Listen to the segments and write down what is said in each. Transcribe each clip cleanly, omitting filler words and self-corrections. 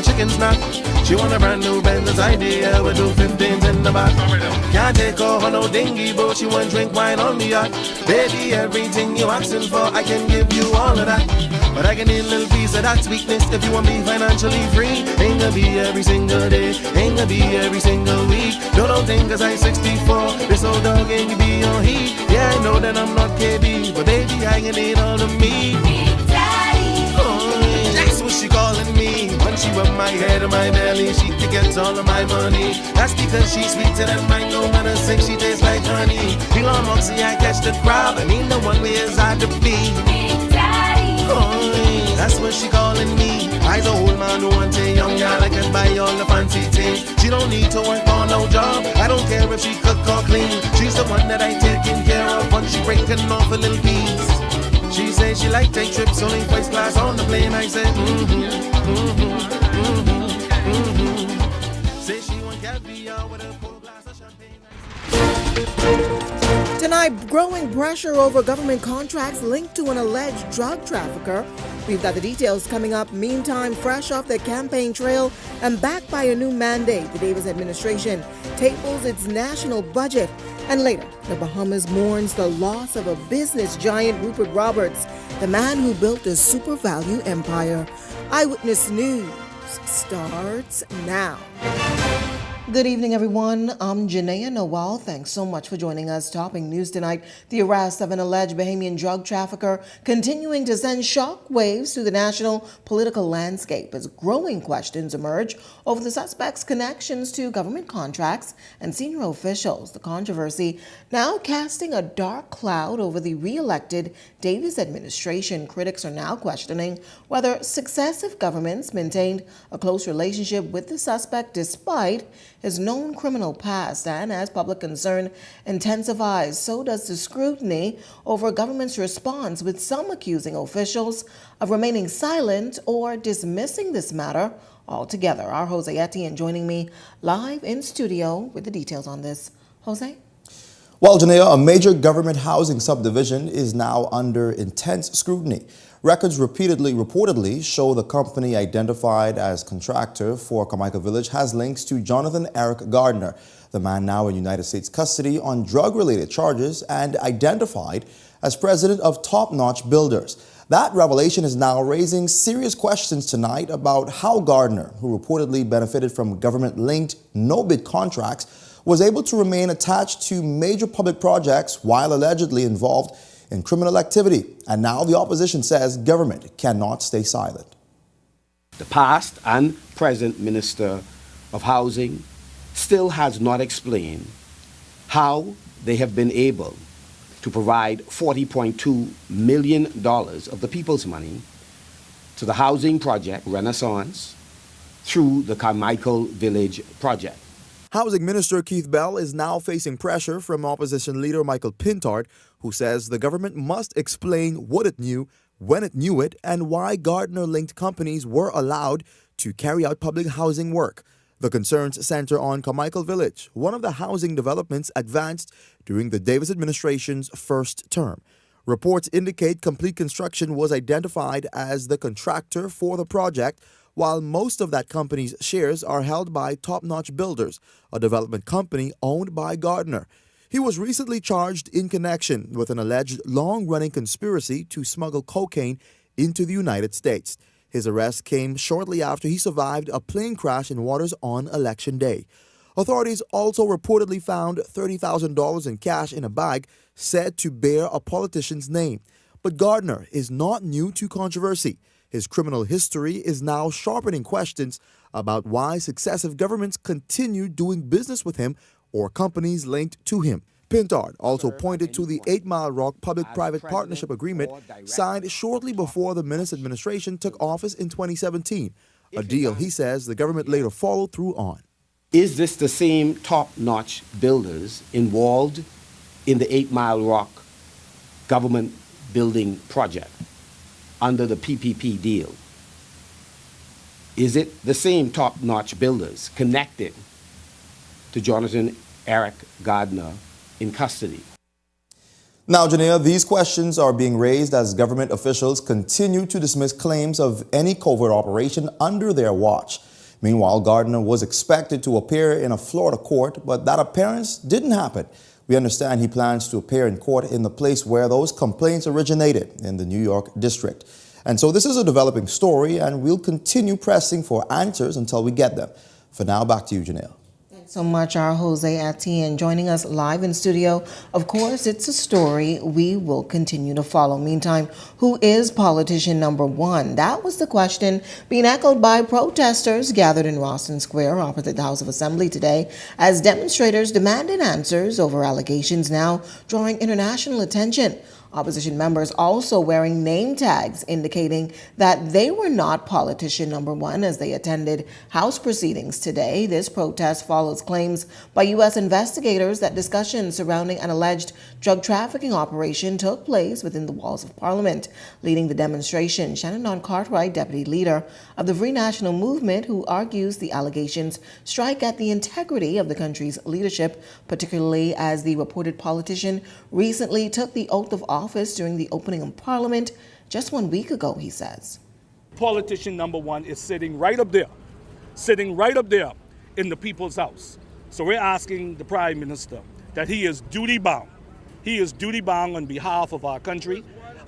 chicken snack. She want a brand new Benz idea with 215s in the back. Can't take her on no dinghy boat, she want drink wine on the yacht. Baby, everything you asking for, I can give you all of that. But I can need a little piece of that sweetness if you want me financially free. Ain't gonna be every single day, ain't gonna be every single week. No, don't think 'cause I'm 64, this old dog ain't gonna be on heat. Yeah, I know that I'm not KB, but baby, I can need all of me. Big Daddy. Oh, that's what she calling me. When she rub my head and my belly, she gets all of my money. That's because she's sweeter than mango, man, and sing she tastes like honey. Feel on Moxie, I catch the crowd, and ain't the one where it's hard to be. Big Daddy. Oh, that's what she calling me. I's a old man who wants a young girl, I can buy all the fancy things. She don't need to work on no job, I don't care if she cook or clean. She's the one that I taking care of when she breaking off a little piece. She says she like take trips, only first class on the plane. I said, Say she want caviar with a full glass of champagne. Tonight, growing pressure over government contracts linked to an alleged drug trafficker. We've got the details coming up. Meantime, fresh off their campaign trail and backed by a new mandate, the Davis administration tables its national budget. And later, the Bahamas mourns the loss of a business giant, Rupert Roberts, the man who built a super value empire. Eyewitness News starts now. Good evening, everyone. I'm Janaea Nawal. Thanks so much for joining us. Topping news tonight, the arrest of an alleged Bahamian drug trafficker continuing to send shock waves through the national political landscape as growing questions emerge over the suspect's connections to government contracts and senior officials. The controversy now casting a dark cloud over the re-elected Davis administration. Critics are now questioning whether successive governments maintained a close relationship with the suspect despite his known criminal past. And as public concern intensifies, so does the scrutiny over government's response, with some accusing officials of remaining silent or dismissing this matter altogether. Our Jose Etienne joining me live in studio with the details on this. Jose? Well, Janaea, a major government housing subdivision is now under intense scrutiny. Records reportedly show the company identified as contractor for Carmichael Village has links to Jonathan Eric Gardner, the man now in United States custody on drug-related charges and identified as president of Top Notch Builders. That revelation is now raising serious questions tonight about how Gardner, who reportedly benefited from government-linked no-bid contracts, was able to remain attached to major public projects while allegedly involved in criminal activity. And now the opposition says government cannot stay silent. The past and present Minister of Housing still has not explained how they have been able to provide $40.2 million of the people's money to the housing project Renaissance through the Carmichael Village project. Housing Minister Keith Bell is now facing pressure from opposition leader Michael Pintard, who says the government must explain what it knew, when it knew it, and why Gardner-linked companies were allowed to carry out public housing work. The concerns center on Carmichael Village, one of the housing developments advanced during the Davis administration's first term. Reports indicate complete construction was identified as the contractor for the project, while most of that company's shares are held by Top Notch Builders, a development company owned by Gardner. He was recently charged in connection with an alleged long-running conspiracy to smuggle cocaine into the United States. His arrest came shortly after he survived a plane crash in waters on Election Day. Authorities also reportedly found $30,000 in cash in a bag said to bear a politician's name. But Gardner is not new to controversy. His criminal history is now sharpening questions about why successive governments continue doing business with him or companies linked to him. Pintard also pointed to the 8 Mile Rock Public-Private Partnership Agreement signed shortly before the Minnis administration took office in 2017, a deal he says the government later followed through on. Is this the same top-notch builders involved in the 8 Mile Rock government building project under the PPP deal? Is it the same top-notch builders connected to Jonathan Eric Gardner in custody? Now, Janaea, these questions are being raised as government officials continue to dismiss claims of any covert operation under their watch. Meanwhile, Gardner was expected to appear in a Florida court, but that appearance didn't happen. We understand he plans to appear in court in the place where those complaints originated, in the New York district. And so this is a developing story, and we'll continue pressing for answers until we get them. For now, back to you, Janelle. Thanks so much, our Jose Etienne, joining us live in studio. Of course, it's a story we will continue to follow. Meantime, who is politician number one? That was the question being echoed by protesters gathered in Roston Square opposite the House of Assembly today as demonstrators demanded answers over allegations now drawing international attention. Opposition members also wearing name tags indicating that they were not politician number one as they attended House proceedings today. This protest follows claims by U.S. investigators that discussions surrounding an alleged drug trafficking operation took place within the walls of Parliament. Leading the demonstration, Shannon Cartwright, deputy leader of the Free National Movement, who argues the allegations strike at the integrity of the country's leadership, particularly as the reported politician recently took the oath of office during the opening of Parliament just 1 week ago, he says. Politician number one is sitting right up there in the People's House. So we're asking the Prime Minister that he is duty bound. He is duty bound on behalf of our country,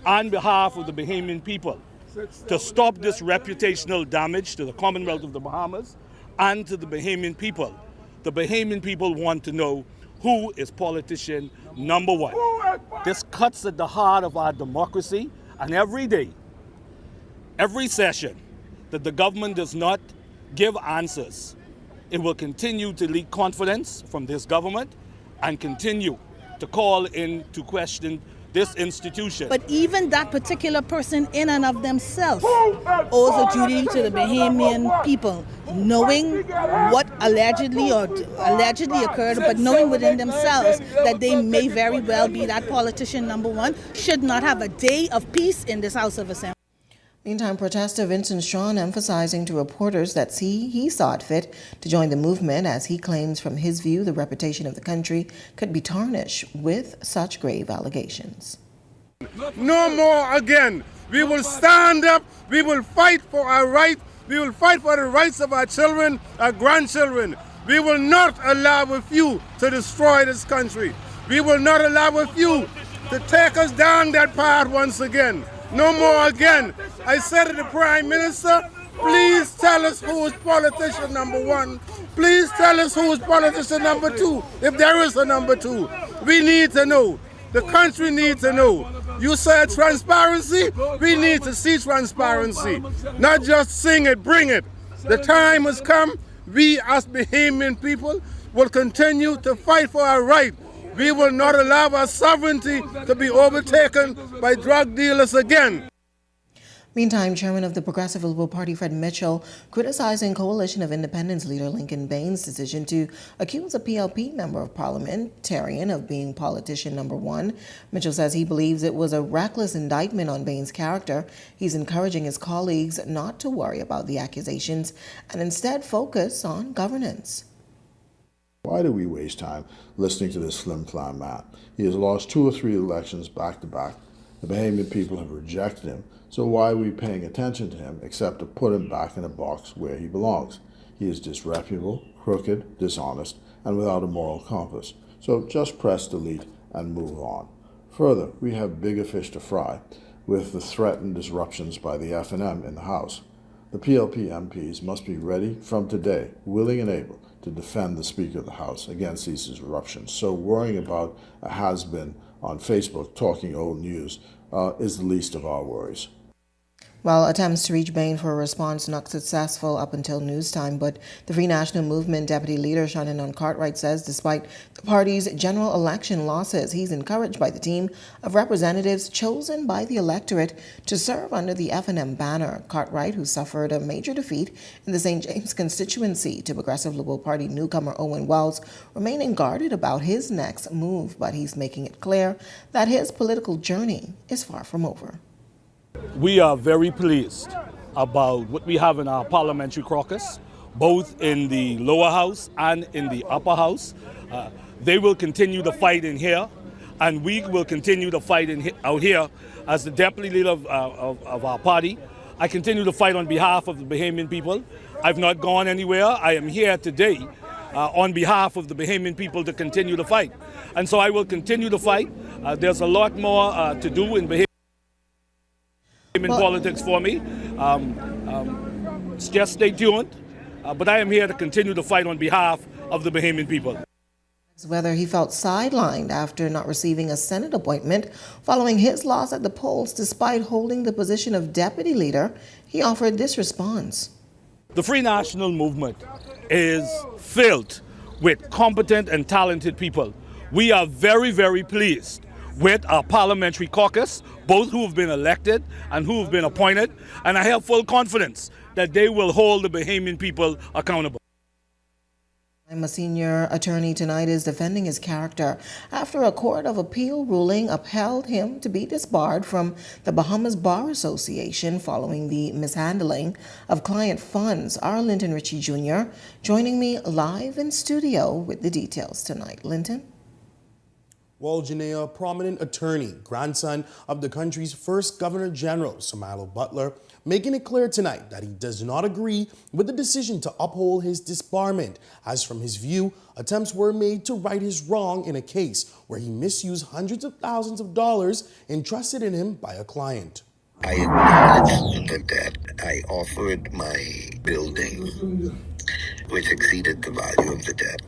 on behalf of the Bahamian people, to stop this reputational damage to the Commonwealth of the Bahamas and to the Bahamian people. The Bahamian people want to know who is politician number one. This cuts at the heart of our democracy, and every day, every session that the government does not give answers, it will continue to leak confidence from this government and continue to call into question this institution. But even that particular person in and of themselves owes a duty to the Bahamian people, knowing what allegedly occurred, but knowing within themselves that they may very well be that politician number one, should not have a day of peace in this House of Assembly. Meantime, protester Vincent Strawn emphasizing to reporters that he saw it fit to join the movement as he claims from his view the reputation of the country could be tarnished with such grave allegations. No more again. We will stand up. We will fight for our rights. We will fight for the rights of our children, our grandchildren. We will not allow a few to destroy this country. We will not allow a few to take us down that path once again. No more again. I said to the Prime Minister, please tell us who is politician number one. Please tell us who is politician number two, if there is a number two. We need to know. The country needs to know. You said transparency, we need to see transparency. Not just sing it, bring it. The time has come. We as Bahamian people will continue to fight for our right. We will not allow our sovereignty to be overtaken by drug dealers again. Meantime, Chairman of the Progressive Liberal Party, Fred Mitchell, criticizing Coalition of Independence leader Lincoln Baines' decision to accuse a PLP member of parliamentarian of being politician number one. Mitchell says he believes it was a reckless indictment on Baines' character. He's encouraging his colleagues not to worry about the accusations and instead focus on governance. Why do we waste time listening to this flim-flam man? He has lost 2 or 3 elections back to back. The Bahamian people have rejected him, so why are we paying attention to him except to put him back in a box where he belongs? He is disreputable, crooked, dishonest, and without a moral compass. So just press delete and move on. Further, we have bigger fish to fry with the threatened disruptions by the F&M in the House. The PLP MPs must be ready from today, willing and able, to defend the Speaker of the House against these disruptions. So worrying about a has-been on Facebook talking old news is the least of our worries. While attempts to reach Bain for a response not successful up until news time, but the Free National Movement Deputy Leader Shannon Cartwright says despite the party's general election losses, he's encouraged by the team of representatives chosen by the electorate to serve under the F&M banner. Cartwright, who suffered a major defeat in the St. James constituency to Progressive Liberal Party newcomer Owen Wells, remaining guarded about his next move, but he's making it clear that his political journey is far from over. We are very pleased about what we have in our parliamentary caucus, both in the lower house and in the upper house. They will continue to fight in here, and we will continue to fight out here as the deputy leader of our party. I continue to fight on behalf of the Bahamian people. I've not gone anywhere. I am here today on behalf of the Bahamian people to continue to fight. And so I will continue to fight. There's a lot more to do in Bahamian politics for me. Just stay tuned. But I am here to continue to fight on behalf of the Bahamian people. Whether he felt sidelined after not receiving a Senate appointment following his loss at the polls despite holding the position of deputy leader, he offered this response. The Free National Movement is filled with competent and talented people. We are very, very pleased with our parliamentary caucus, both who have been elected and who have been appointed, and I have full confidence that they will hold the Bahamian people accountable. A senior attorney tonight is defending his character after a court of appeal ruling upheld him to be disbarred from the Bahamas Bar Association following the mishandling of client funds. Our Linton Ritchie Jr. joining me live in studio with the details tonight. Linton? Well, Janaea, a prominent attorney, grandson of the country's first Governor General, Sir Milo Butler, making it clear tonight that he does not agree with the decision to uphold his disbarment, as from his view, attempts were made to right his wrong in a case where he misused hundreds of thousands of dollars entrusted in him by a client. I acknowledged the debt. I offered my building, which exceeded the value of the debt.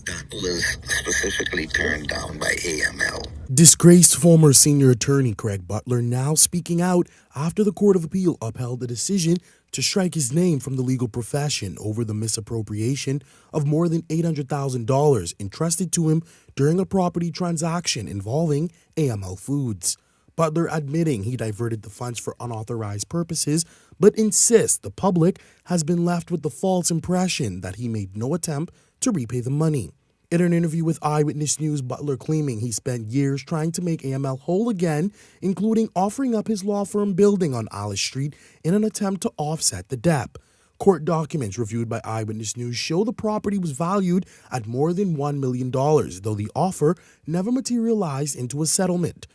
That was specifically turned down by AML. Disgraced former senior attorney Craig Butler now speaking out after the Court of Appeal upheld the decision to strike his name from the legal profession over the misappropriation of more than $800,000 entrusted to him during a property transaction involving AML Foods. Butler admitting he diverted the funds for unauthorized purposes, but insists the public has been left with the false impression that he made no attempt to repay the money. In an interview with Eyewitness News, Butler claiming he spent years trying to make AML whole again, including offering up his law firm building on Alice Street in an attempt to offset the debt. Court documents reviewed by Eyewitness News show the property was valued at more than $1 million, though the offer never materialized into a settlement.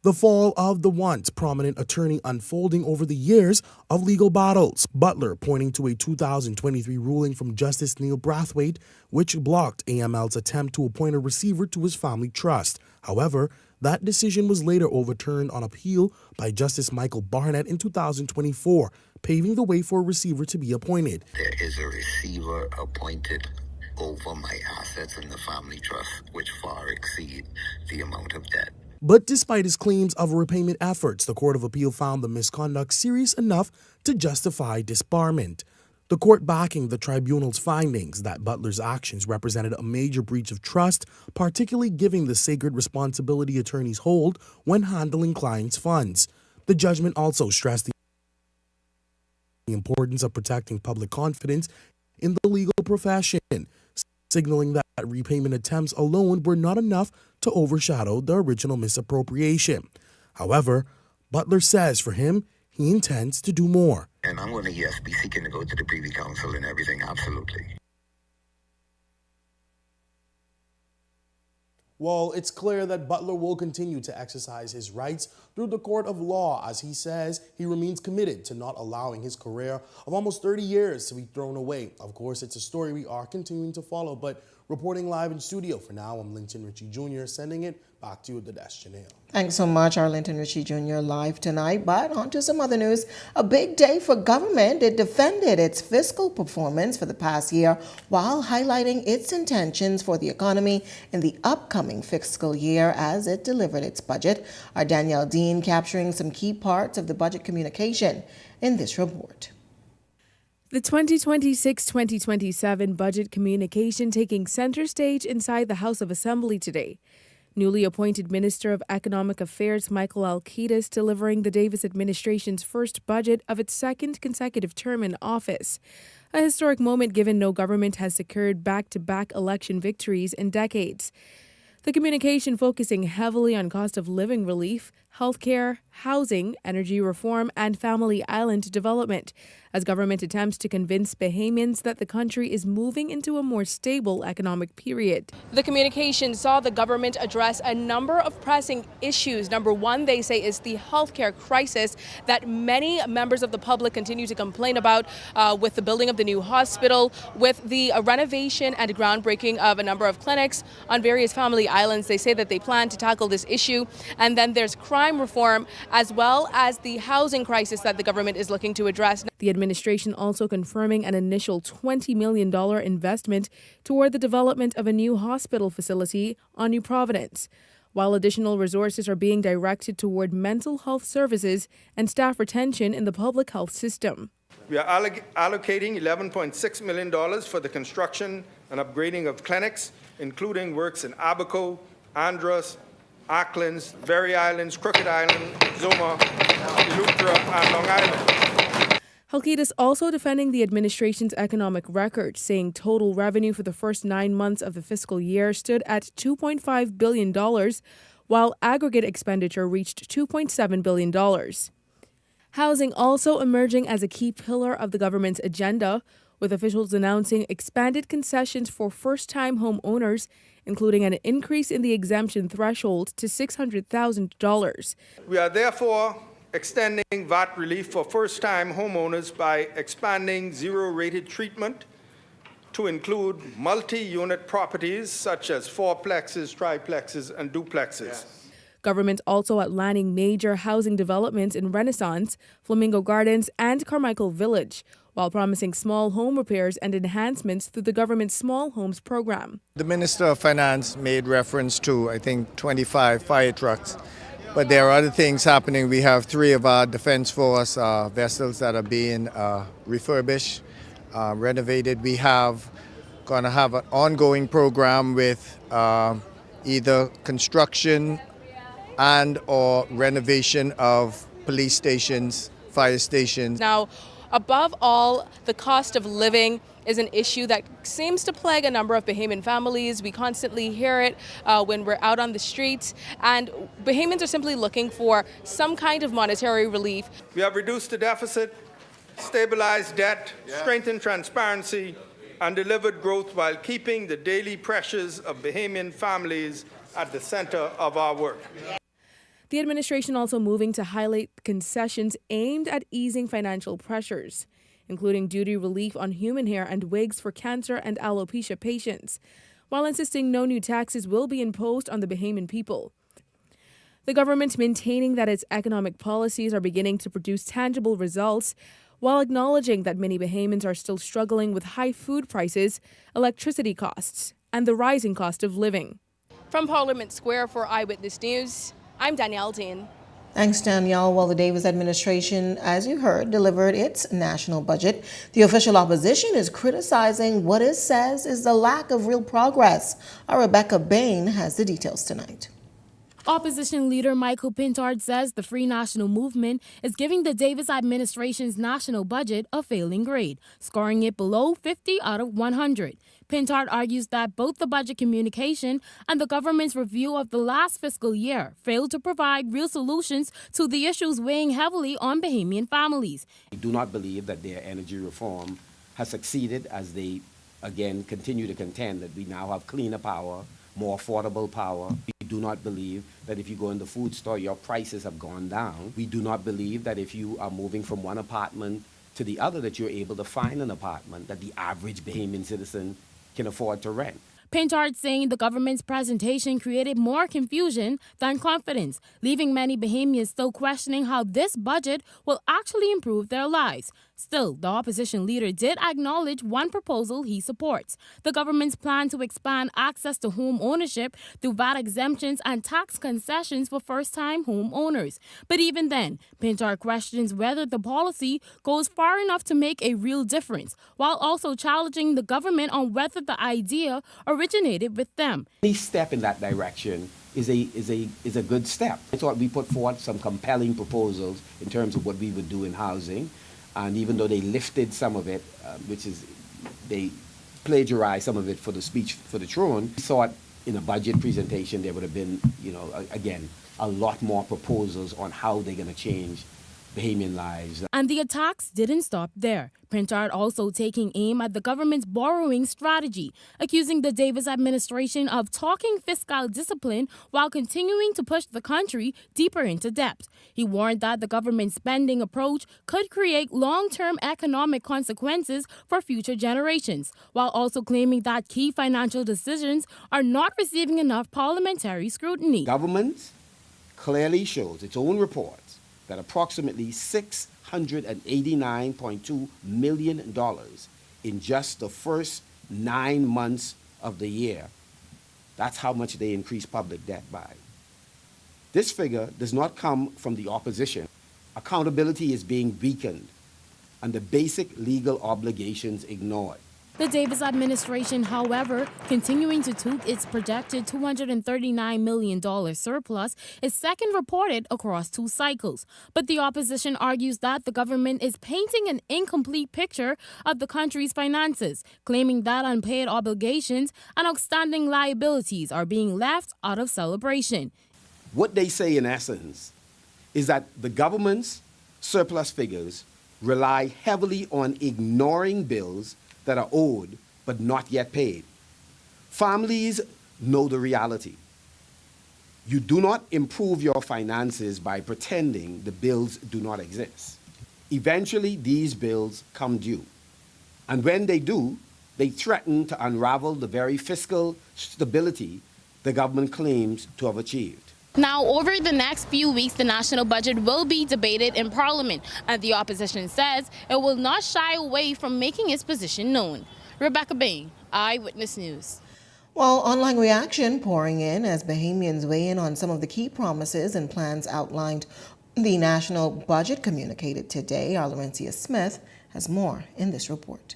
The fall of the once prominent attorney unfolding over the years of legal battles. Butler pointing to a 2023 ruling from Justice Neil Brathwaite, which blocked AML's attempt to appoint a receiver to his family trust. However, that decision was later overturned on appeal by Justice Michael Barnett in 2024, paving the way for a receiver to be appointed. There is a receiver appointed over my assets in the family trust, which far exceed the amount of debt. But despite his claims of repayment efforts, the Court of Appeal found the misconduct serious enough to justify disbarment. The court backing the tribunal's findings that Butler's actions represented a major breach of trust, particularly given the sacred responsibility attorneys hold when handling clients' funds. The judgment also stressed the importance of protecting public confidence in the legal profession, signaling that repayment attempts alone were not enough to overshadow the original misappropriation. However, Butler says for him, he intends to do more. And I'm going to, yes, be seeking to go to the Privy Council and everything, absolutely. Well, it's clear that Butler will continue to exercise his rights through the court of law, as he says he remains committed to not allowing his career of almost 30 years to be thrown away. Of course, it's a story we are continuing to follow, but reporting live in studio for now, I'm Linton Ritchie Jr., sending it back to you at the desk, Janelle. Thanks so much, our Linton Ritchie Jr. live tonight. But on to some other news. A big day for government. It defended its fiscal performance for the past year while highlighting its intentions for the economy in the upcoming fiscal year as it delivered its budget. Our Danielle Dean capturing some key parts of the budget communication in this report. The 2026-2027 budget communication taking center stage inside the House of Assembly today. Newly appointed Minister of Economic Affairs Michael Alkidis delivering the Davis administration's first budget of its second consecutive term in office. A historic moment given no government has secured back-to-back election victories in decades. The communication focusing heavily on cost of living relief, healthcare, housing, energy reform, and family island development, as government attempts to convince Bahamians that the country is moving into a more stable economic period. The communication saw the government address a number of pressing issues. Number one, they say, is the healthcare crisis that many members of the public continue to complain about with the building of the new hospital, with the renovation and groundbreaking of a number of clinics on various family islands. They say that they plan to tackle this issue. And then there's crime reform, as well as the housing crisis that the government is looking to address. The administration also confirming an initial $20 million investment toward the development of a new hospital facility on New Providence, while additional resources are being directed toward mental health services and staff retention in the public health system. We are allocating $11.6 million for the construction and upgrading of clinics, including works in Abaco, Andros, Aucklands, Very Islands, Crooked Island, Zuma, Eleuthera, and Long Island. Halkitis also defending the administration's economic record, saying total revenue for the first 9 months of the fiscal year stood at $2.5 billion, while aggregate expenditure reached $2.7 billion. Housing also emerging as a key pillar of the government's agenda, with officials announcing expanded concessions for first-time home owners, including an increase in the exemption threshold to $600,000. We are therefore extending VAT relief for first-time homeowners by expanding zero-rated treatment to include multi-unit properties such as fourplexes, triplexes, and duplexes. Yes. Government also outlining major housing developments in Renaissance, Flamingo Gardens, and Carmichael Village, while promising small home repairs and enhancements through the government's Small Homes program. The Minister of Finance made reference to, I think, 25 fire trucks. But there are other things happening. We have 3 of our Defense Force vessels that are being refurbished, renovated. We have going to have an ongoing program with either construction and or renovation of police stations, fire stations. Now, above all, the cost of living is an issue that seems to plague a number of Bahamian families. We constantly hear it when we're out on the streets, and Bahamians are simply looking for some kind of monetary relief. We have reduced the deficit, stabilized debt, strengthened transparency, and delivered growth while keeping the daily pressures of Bahamian families at the center of our work. The administration also moving to highlight concessions aimed at easing financial pressures, including duty relief on human hair and wigs for cancer and alopecia patients, while insisting no new taxes will be imposed on the Bahamian people. The government maintaining that its economic policies are beginning to produce tangible results, while acknowledging that many Bahamians are still struggling with high food prices, electricity costs, and the rising cost of living. From Parliament Square for Eyewitness News, I'm Danielle Dean. Thanks, Danielle. While the Davis administration, as you heard, delivered its national budget, the official opposition is criticizing what it says is the lack of real progress. Our Rebecca Bain has the details tonight. Opposition leader Michael Pintard says the Free National Movement is giving the Davis administration's national budget a failing grade, scoring it below 50 out of 100. Pintard argues that both the budget communication and the government's review of the last fiscal year failed to provide real solutions to the issues weighing heavily on Bahamian families. We do not believe that their energy reform has succeeded, as they, again, continue to contend that we now have cleaner power, more affordable power. We do not believe that if you go in the food store, your prices have gone down. We do not believe that if you are moving from one apartment to the other, that you're able to find an apartment that the average Bahamian citizen can afford to rent. Pintard saying the government's presentation created more confusion than confidence, leaving many Bahamians still questioning how this budget will actually improve their lives. Still, the opposition leader did acknowledge one proposal he supports: the government's plan to expand access to home ownership through VAT exemptions and tax concessions for first-time home owners. But even then, Pintard questions whether the policy goes far enough to make a real difference, while also challenging the government on whether the idea originated with them. Any step in that direction is a good step. I thought we put forward some compelling proposals in terms of what we would do in housing. And even though they lifted some of it, they plagiarized some of it for the speech for the throne, we thought in a budget presentation, there would have been, again, a lot more proposals on how they're going to change Bahamian lives. And the attacks didn't stop there. Pintard also taking aim at the government's borrowing strategy, accusing the Davis administration of talking fiscal discipline while continuing to push the country deeper into debt. He warned that the government's spending approach could create long-term economic consequences for future generations, while also claiming that key financial decisions are not receiving enough parliamentary scrutiny. Government clearly shows its own reports that approximately $689.2 million in just the first 9 months of the year. That's how much they increased public debt by. This figure does not come from the opposition. Accountability is being weakened and the basic legal obligations ignored. The Davis administration, however, continuing to toot its projected $239 million surplus, is second reported across 2 cycles. But the opposition argues that the government is painting an incomplete picture of the country's finances, claiming that unpaid obligations and outstanding liabilities are being left out of celebration. What they say in essence is that the government's surplus figures rely heavily on ignoring bills that are owed but not yet paid. Families know the reality. You do not improve your finances by pretending the bills do not exist. Eventually, these bills come due. And when they do, they threaten to unravel the very fiscal stability the government claims to have achieved. Now, over the next few weeks, the national budget will be debated in Parliament, and the opposition says it will not shy away from making its position known. Rebecca Bain, Eyewitness News. Well, online reaction pouring in as Bahamians weigh in on some of the key promises and plans outlined in the national budget communicated today. Our Laurencia Smith has more in this report.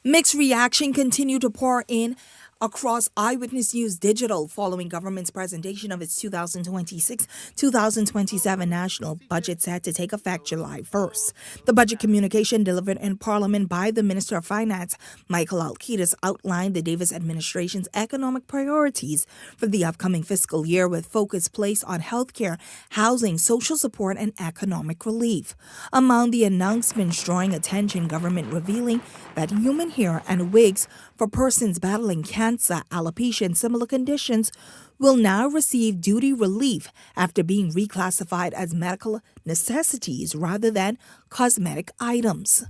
Mixed reaction continued to pour in across Eyewitness News Digital following government's presentation of its 2026-2027 national budget set to take effect July 1st. The budget communication delivered in Parliament by the Minister of Finance, Michael Alkitis, outlined the Davis administration's economic priorities for the upcoming fiscal year with focus placed on healthcare, housing, social support, and economic relief. Among the announcements drawing attention, government revealing that human hair and wigs for persons battling cancer, alopecia, and similar conditions will now receive duty relief after being reclassified as medical necessities rather than cosmetic items.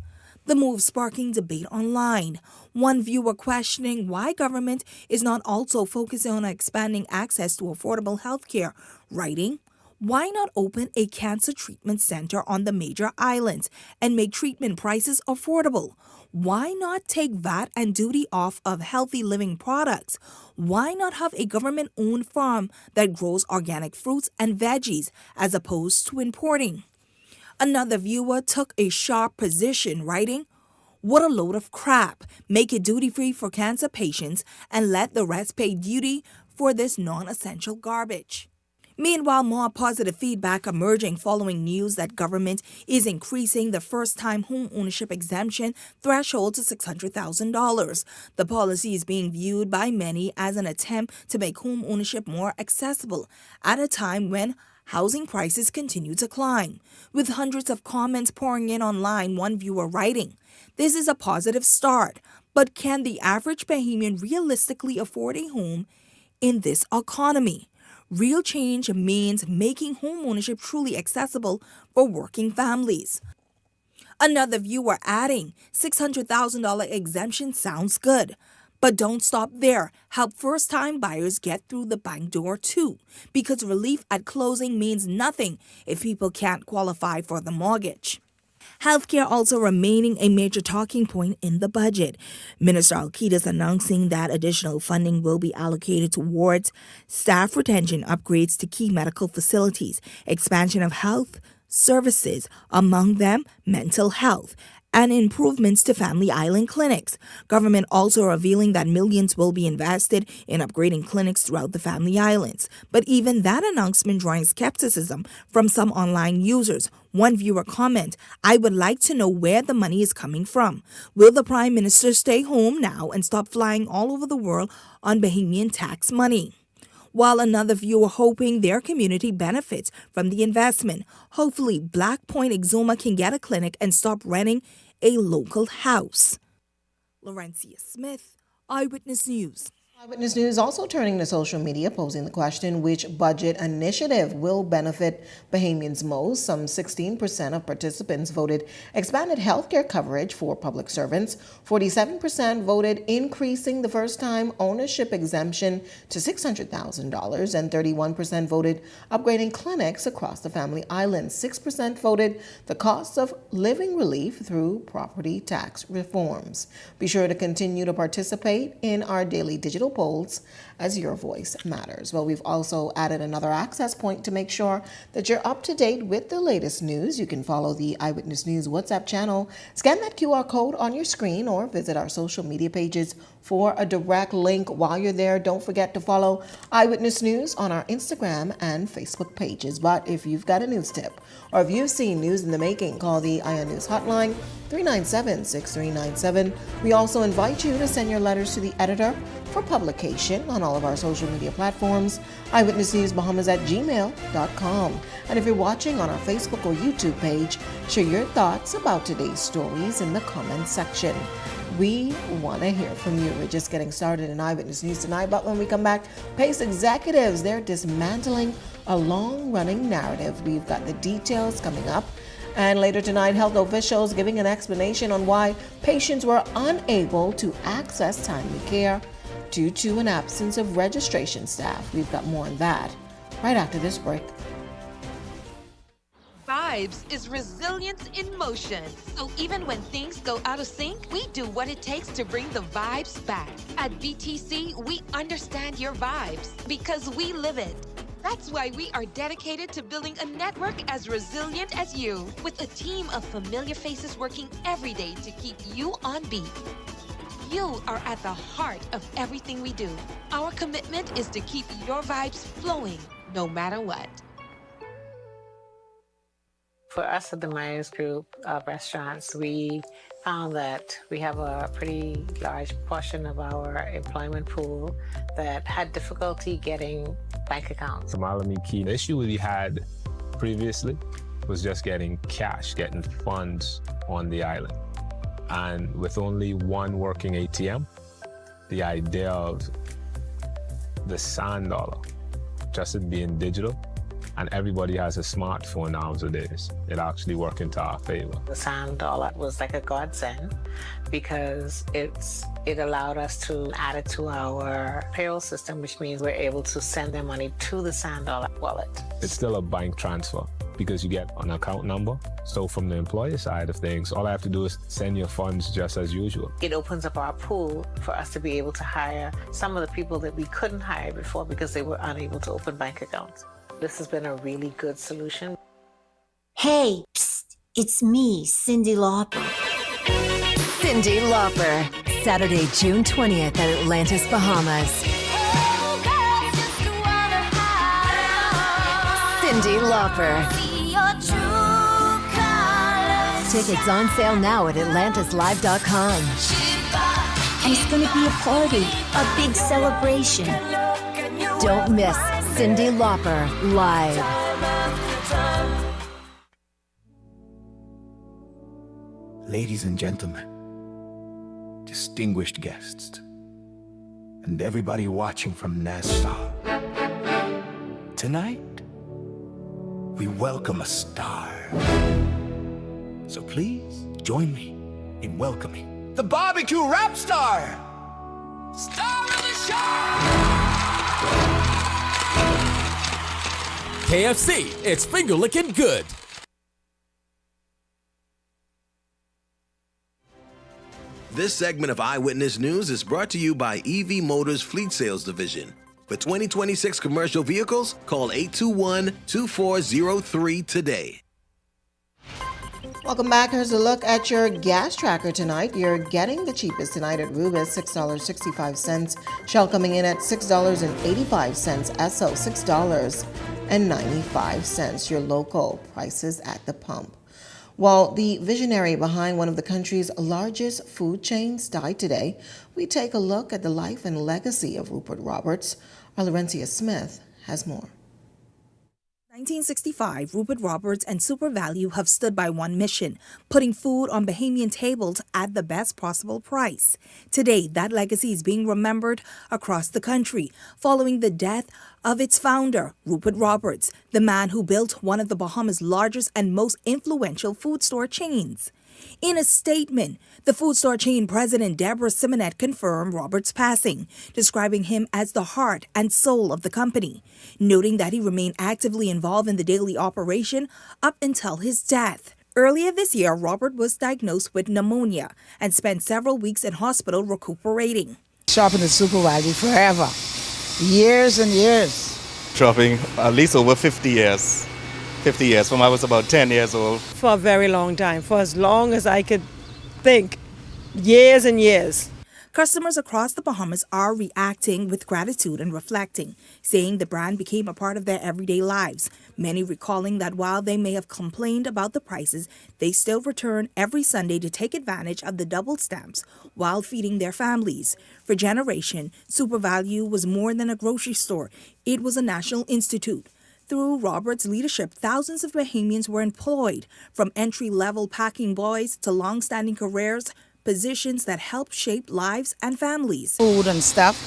The move sparking debate online. One viewer questioning why government is not also focusing on expanding access to affordable health care, writing, "Why not open a cancer treatment center on the major islands and make treatment prices affordable? Why not take VAT and duty off of healthy living products? Why not have a government-owned farm that grows organic fruits and veggies as opposed to importing?" Another viewer took a sharp position, writing, "What a load of crap. Make it duty-free for cancer patients and let the rest pay duty for this non-essential garbage." Meanwhile, more positive feedback emerging following news that government is increasing the first-time home ownership exemption threshold to $600,000. The policy is being viewed by many as an attempt to make home ownership more accessible at a time when housing prices continue to climb. With hundreds of comments pouring in online, one viewer writing, "This is a positive start, but can the average Bahamian realistically afford a home in this economy? Real change means making home ownership truly accessible for working families." Another viewer adding, $600,000 exemption sounds good, but don't stop there. Help first-time buyers get through the bank door too, because relief at closing means nothing if people can't qualify for the mortgage. Healthcare also remaining a major talking point in the budget. Minister Alkitis announcing that additional funding will be allocated towards staff retention upgrades to key medical facilities, expansion of health services, among them mental health, and improvements to Family Island clinics. Government also revealing that millions will be invested in upgrading clinics throughout the Family Islands. But even that announcement drawing skepticism from some online users. One viewer comment, "I would like to know where the money is coming from. Will the Prime Minister stay home now and stop flying all over the world on Bahamian tax money?" While another viewer hoping their community benefits from the investment. Hopefully, Black Point Exuma can get a clinic and stop renting a local house. Laurencia Smith, Eyewitness News. Eyewitness News also turning to social media, posing the question, which budget initiative will benefit Bahamians most? Some 16% of participants voted expanded healthcare coverage for public servants. 47% voted increasing the first-time ownership exemption to $600,000, and 31% voted upgrading clinics across the Family Islands. 6% voted the cost of living relief through property tax reforms. Be sure to continue to participate in our daily digital polls as your voice matters. Well, we've also added another access point to make sure that you're up to date with the latest news. You can follow the Eyewitness News WhatsApp channel, scan that QR code on your screen, or visit our social media pages for a direct link. While you're there, don't forget to follow Eyewitness News on our Instagram and Facebook pages. But if you've got a news tip or if you've seen news in the making, call the Ion News hotline 397-6397. We also invite you to send your letters to the editor for publication on all of our social media platforms, eyewitnessnewsbahamas@gmail.com. And if you're watching on our Facebook or YouTube page, share your thoughts about today's stories in the comments section. We want to hear from you. We're just getting started in Eyewitness News tonight, but when we come back, PACE executives, they're dismantling a long-running narrative. We've got the details coming up. And later tonight, health officials giving an explanation on why patients were unable to access timely care due to an absence of registration staff. We've got more on that right after this break. Vibes is resilience in motion. So even when things go out of sync, we do what it takes to bring the vibes back. At BTC, we understand your vibes because we live it. That's why we are dedicated to building a network as resilient as you, with a team of familiar faces working every day to keep you on beat. You are at the heart of everything we do. Our commitment is to keep your vibes flowing, no matter what. For us at the Myers Group of restaurants, we found that we have a pretty large portion of our employment pool that had difficulty getting bank accounts. The issue we had previously was just getting cash, getting funds on the island. And with only one working ATM, the idea of the sand dollar, just it being digital, and everybody has a smartphone nowadays, it actually worked into our favor. The sand dollar was like a godsend because it allowed us to add it to our payroll system, which means we're able to send their money to the sand dollar wallet. It's still a bank transfer because you get an account number. So from the employer side of things, all I have to do is send your funds just as usual. It opens up our pool for us to be able to hire some of the people that we couldn't hire before because they were unable to open bank accounts. This has been a really good solution. Hey, psst, it's me, Cyndi Lauper. Cyndi Lauper, Saturday, June 20th at Atlantis, Bahamas. Cyndi Lauper. Tickets on sale now at atlantislive.com. And it's going to be a party, a big celebration. Don't miss Cyndi Lauper live. Ladies and gentlemen, distinguished guests, and everybody watching from Nassau. Tonight, we welcome a star. So please join me in welcoming the barbecue rap star, star of the show! KFC, it's finger licking good. This segment of Eyewitness News is brought to you by EV Motors Fleet Sales Division. For 2026 commercial vehicles, call 821-2403 today. Welcome back. Here's a look at your gas tracker tonight. You're getting the cheapest tonight at Rubis, $6.65. Shell coming in at $6.85. Esso, $6.95. Your local prices at the pump. While the visionary behind one of the country's largest food chains died today, we take a look at the life and legacy of Rupert Roberts. Our Laurencia Smith has more. 1965, Rupert Roberts and SuperValue have stood by one mission, putting food on Bahamian tables at the best possible price. Today, that legacy is being remembered across the country, following the death of its founder, Rupert Roberts, the man who built one of the Bahamas' largest and most influential food store chains. In a statement, the food store chain president Deborah Simonet confirmed Roberts' passing, describing him as the heart and soul of the company, noting that he remained actively involved in the daily operation up until his death. Earlier this year, Robert was diagnosed with pneumonia and spent several weeks in hospital recuperating. Shopping at SuperValue forever, years and years. Shopping at least over 50 years. 50 years, from I was about 10 years old. For a very long time, for as long as I could think, years and years. Customers across the Bahamas are reacting with gratitude and reflecting, saying the brand became a part of their everyday lives. Many recalling that while they may have complained about the prices, they still return every Sunday to take advantage of the double stamps while feeding their families. For generations, SuperValue was more than a grocery store. It was a national institute. Through Roberts' leadership, thousands of Bahamians were employed, from entry-level packing boys to long-standing careers, positions that help shape lives and families. Food and stuff.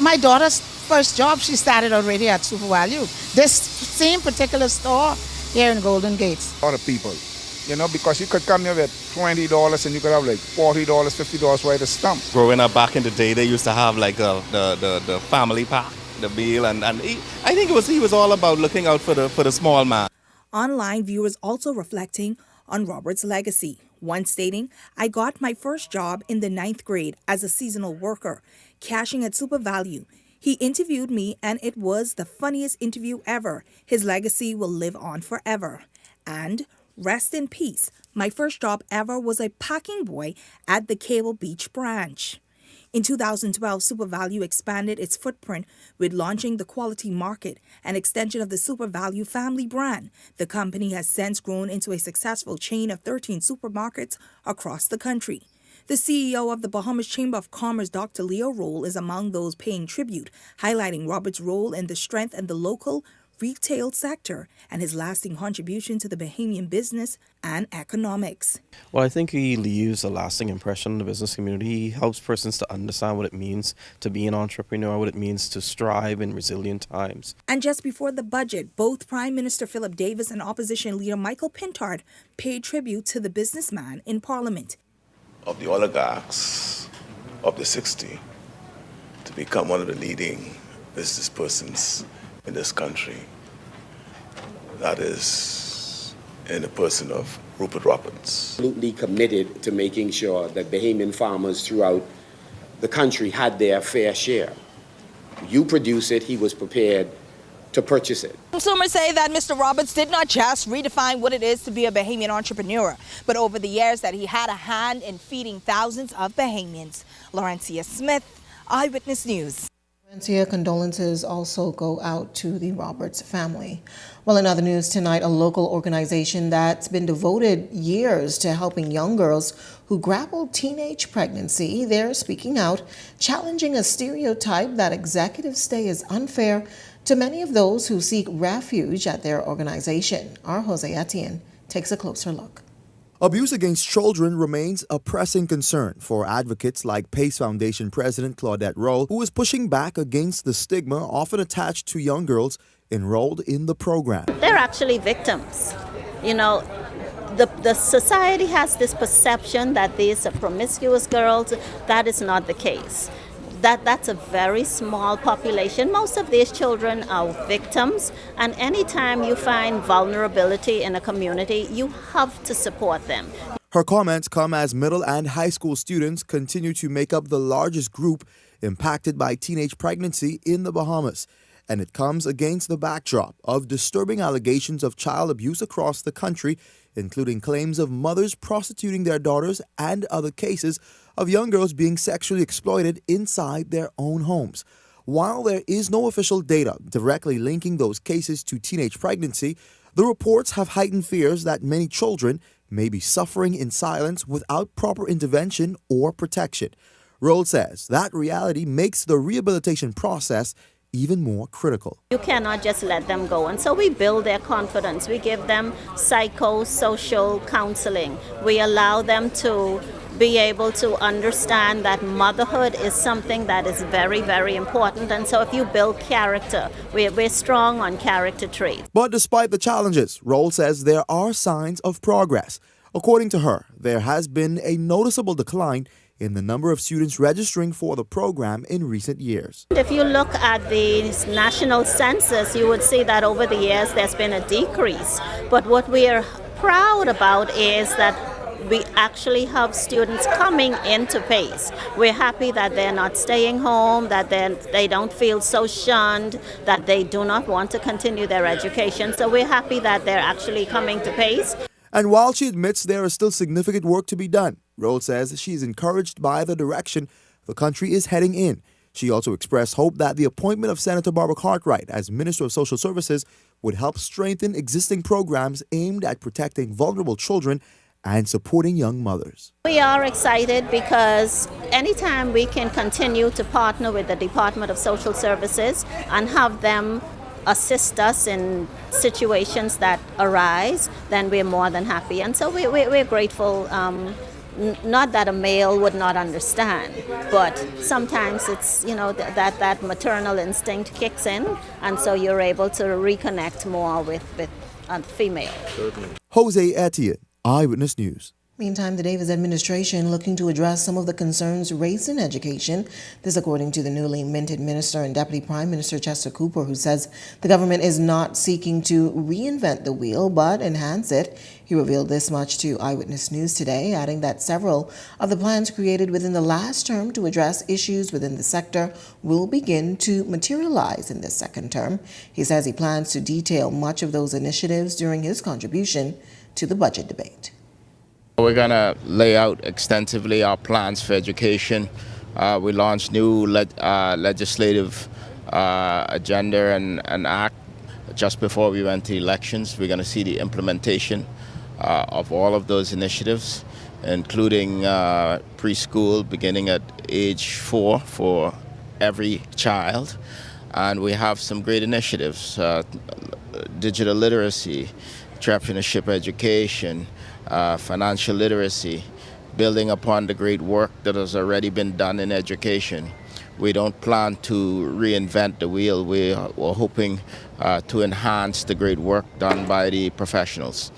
My daughter's first job, she started already at SuperValue. This same particular store here in Golden Gates. A lot of people, because you could come here with $20 and you could have like $40, $50 right a stump. Growing up back in the day, they used to have like the family pack, the meal, and I think he was all about looking out for the small man. Online viewers also reflecting on Robert's legacy. One stating, "I got my first job in the 9th grade as a seasonal worker, cashing at SuperValue. He interviewed me and it was the funniest interview ever. His legacy will live on forever." And rest in peace, my first job ever was a packing boy at the Cable Beach branch. In 2012, SuperValue expanded its footprint with launching the Quality Market, an extension of the SuperValue family brand. The company has since grown into a successful chain of 13 supermarkets across the country. The CEO of the Bahamas Chamber of Commerce, Dr. Leo Roll, is among those paying tribute, highlighting Robert's role in the strength of the local retail sector and his lasting contribution to the Bahamian business and economics. Well, I think he leaves a lasting impression on the business community. He helps persons to understand what it means to be an entrepreneur, what it means to strive in resilient times. And just before the budget, both Prime Minister Philip Davis and opposition leader Michael Pintard paid tribute to the businessman in Parliament. Of the oligarchs of the 60s to become one of the leading business persons in this country. That is in the person of Rupert Roberts. Absolutely committed to making sure that Bahamian farmers throughout the country had their fair share. You produce it, he was prepared to purchase it. Consumers say that Mr. Roberts did not just redefine what it is to be a Bahamian entrepreneur, but over the years that he had a hand in feeding thousands of Bahamians. Laurencia Smith, Eyewitness News. Condolences also go out to the Roberts family. Well, in other news tonight, a local organization that's been devoted years to helping young girls who grapple teenage pregnancy, they're speaking out, challenging a stereotype that executive stay is unfair to many of those who seek refuge at their organization. Our Jose Etienne takes a closer look. Abuse against children remains a pressing concern for advocates like PACE Foundation President Claudette Roll, who is pushing back against the stigma often attached to young girls enrolled in the program. They're actually victims. The society has this perception that these are promiscuous girls. That is not the case. That's a very small population. Most of these children are victims, and anytime you find vulnerability in a community, you have to support them. Her comments come as middle and high school students continue to make up the largest group impacted by teenage pregnancy in the Bahamas. And it comes against the backdrop of disturbing allegations of child abuse across the country, including claims of mothers prostituting their daughters and other cases of young girls being sexually exploited inside their own homes. While there is no official data directly linking those cases to teenage pregnancy, the reports have heightened fears that many children may be suffering in silence without proper intervention or protection. Roll says that reality makes the rehabilitation process even more critical. You cannot just let them go. And so we build their confidence. We give them psychosocial counseling. We allow them to be able to understand that motherhood is something that is very, very important. And so if you build character, we're strong on character traits. But despite the challenges, Roll says there are signs of progress. According to her, there has been a noticeable decline in the number of students registering for the program in recent years. If you look at the national census, you would see that over the years there's been a decrease. But what we are proud about is that we actually have students coming into PACE. We're happy that they're not staying home, that they don't feel so shunned, that they do not want to continue their education. So we're happy that they're actually coming to PACE. And while she admits there is still significant work to be done, Roll says she is encouraged by the direction the country is heading in. She also expressed hope that the appointment of Senator Barbara Cartwright as Minister of Social Services would help strengthen existing programs aimed at protecting vulnerable children and supporting young mothers. We are excited because anytime we can continue to partner with the Department of Social Services and have them assist us in situations that arise, then we're more than happy. And so we're grateful. Not that a male would not understand, but sometimes it's, that maternal instinct kicks in, and so you're able to reconnect more with a female. Jose Etienne, Eyewitness News. Meantime, the Davis administration looking to address some of the concerns raised in education. This according to the newly minted minister and Deputy Prime Minister Chester Cooper, who says the government is not seeking to reinvent the wheel, but enhance it. He revealed this much to Eyewitness News today, adding that several of the plans created within the last term to address issues within the sector will begin to materialize in this second term. He says he plans to detail much of those initiatives during his contribution to the budget debate. We're going to lay out extensively our plans for education. We launched new legislative agenda and act just before we went to elections. We're going to see the implementation of all of those initiatives, including preschool beginning at age 4 for every child. And we have some great initiatives, digital literacy, entrepreneurship education, financial literacy, building upon the great work that has already been done in education. We don't plan to reinvent the wheel. We're hoping to enhance the great work done by the professionals.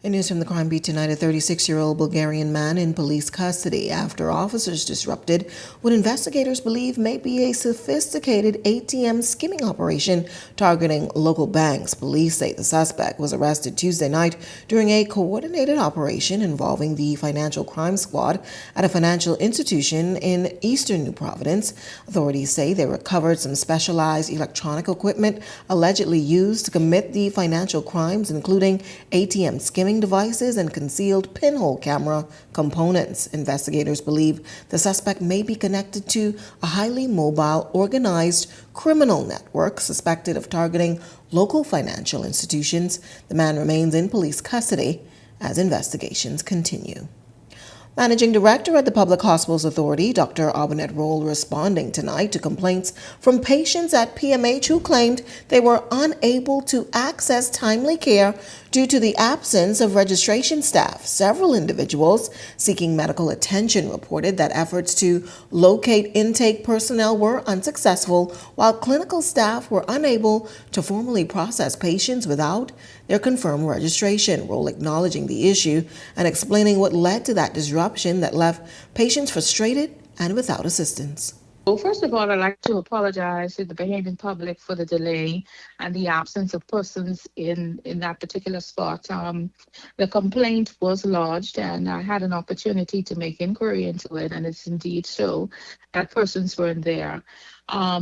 In news from the crime beat tonight, a 36-year-old Bulgarian man in police custody after officers disrupted what investigators believe may be a sophisticated ATM skimming operation targeting local banks. Police say the suspect was arrested Tuesday night during a coordinated operation involving the Financial Crime Squad at a financial institution in eastern New Providence. Authorities say they recovered some specialized electronic equipment allegedly used to commit the financial crimes, including ATM skimming devices and concealed pinhole camera components. Investigators believe the suspect may be connected to a highly mobile, organized criminal network suspected of targeting local financial institutions. The man remains in police custody as investigations continue. Managing Director at the Public Hospitals Authority, Dr. Abinette Roll, responding tonight to complaints from patients at PMH who claimed they were unable to access timely care due to the absence of registration staff. Several individuals seeking medical attention reported that efforts to locate intake personnel were unsuccessful, while clinical staff were unable to formally process patients without their confirmed registration. Roll acknowledging the issue and explaining what led to that disruption that left patients frustrated and without assistance. Well, first of all, I'd like to apologize to the Bahamian public for the delay and the absence of persons in that particular spot. The complaint was lodged, and I had an opportunity to make inquiry into it, and it's indeed so that persons weren't there.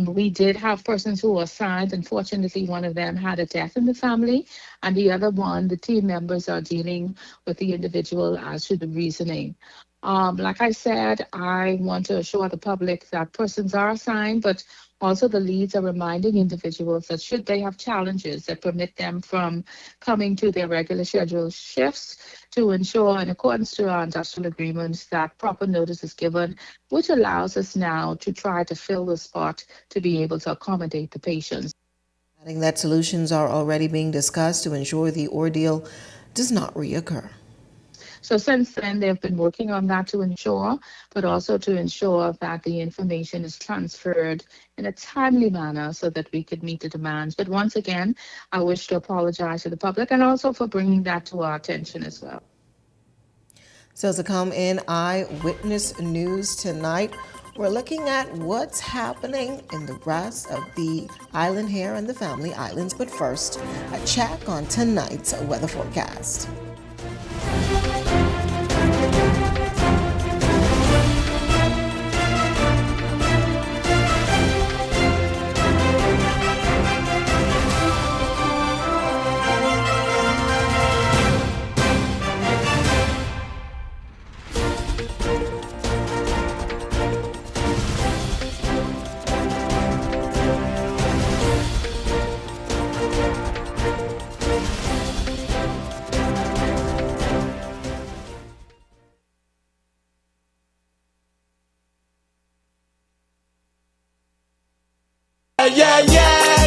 We did have persons who were assigned. Unfortunately, one of them had a death in the family, and the other one, the team members are dealing with the individual as to the reasoning. Like I said, I want to assure the public that persons are assigned, but also the leads are reminding individuals that should they have challenges that permit them from coming to their regular scheduled shifts, to ensure, in accordance to our industrial agreements, that proper notice is given, which allows us now to try to fill the spot to be able to accommodate the patients. Adding that solutions are already being discussed to ensure the ordeal does not reoccur. So since then, they've been working on that to ensure, but also to ensure that the information is transferred in a timely manner so that we could meet the demands. But once again, I wish to apologize to the public and also for bringing that to our attention as well. So to come in Eyewitness News tonight, we're looking at what's happening in the rest of the island here and the family islands. But first, a check on tonight's weather forecast.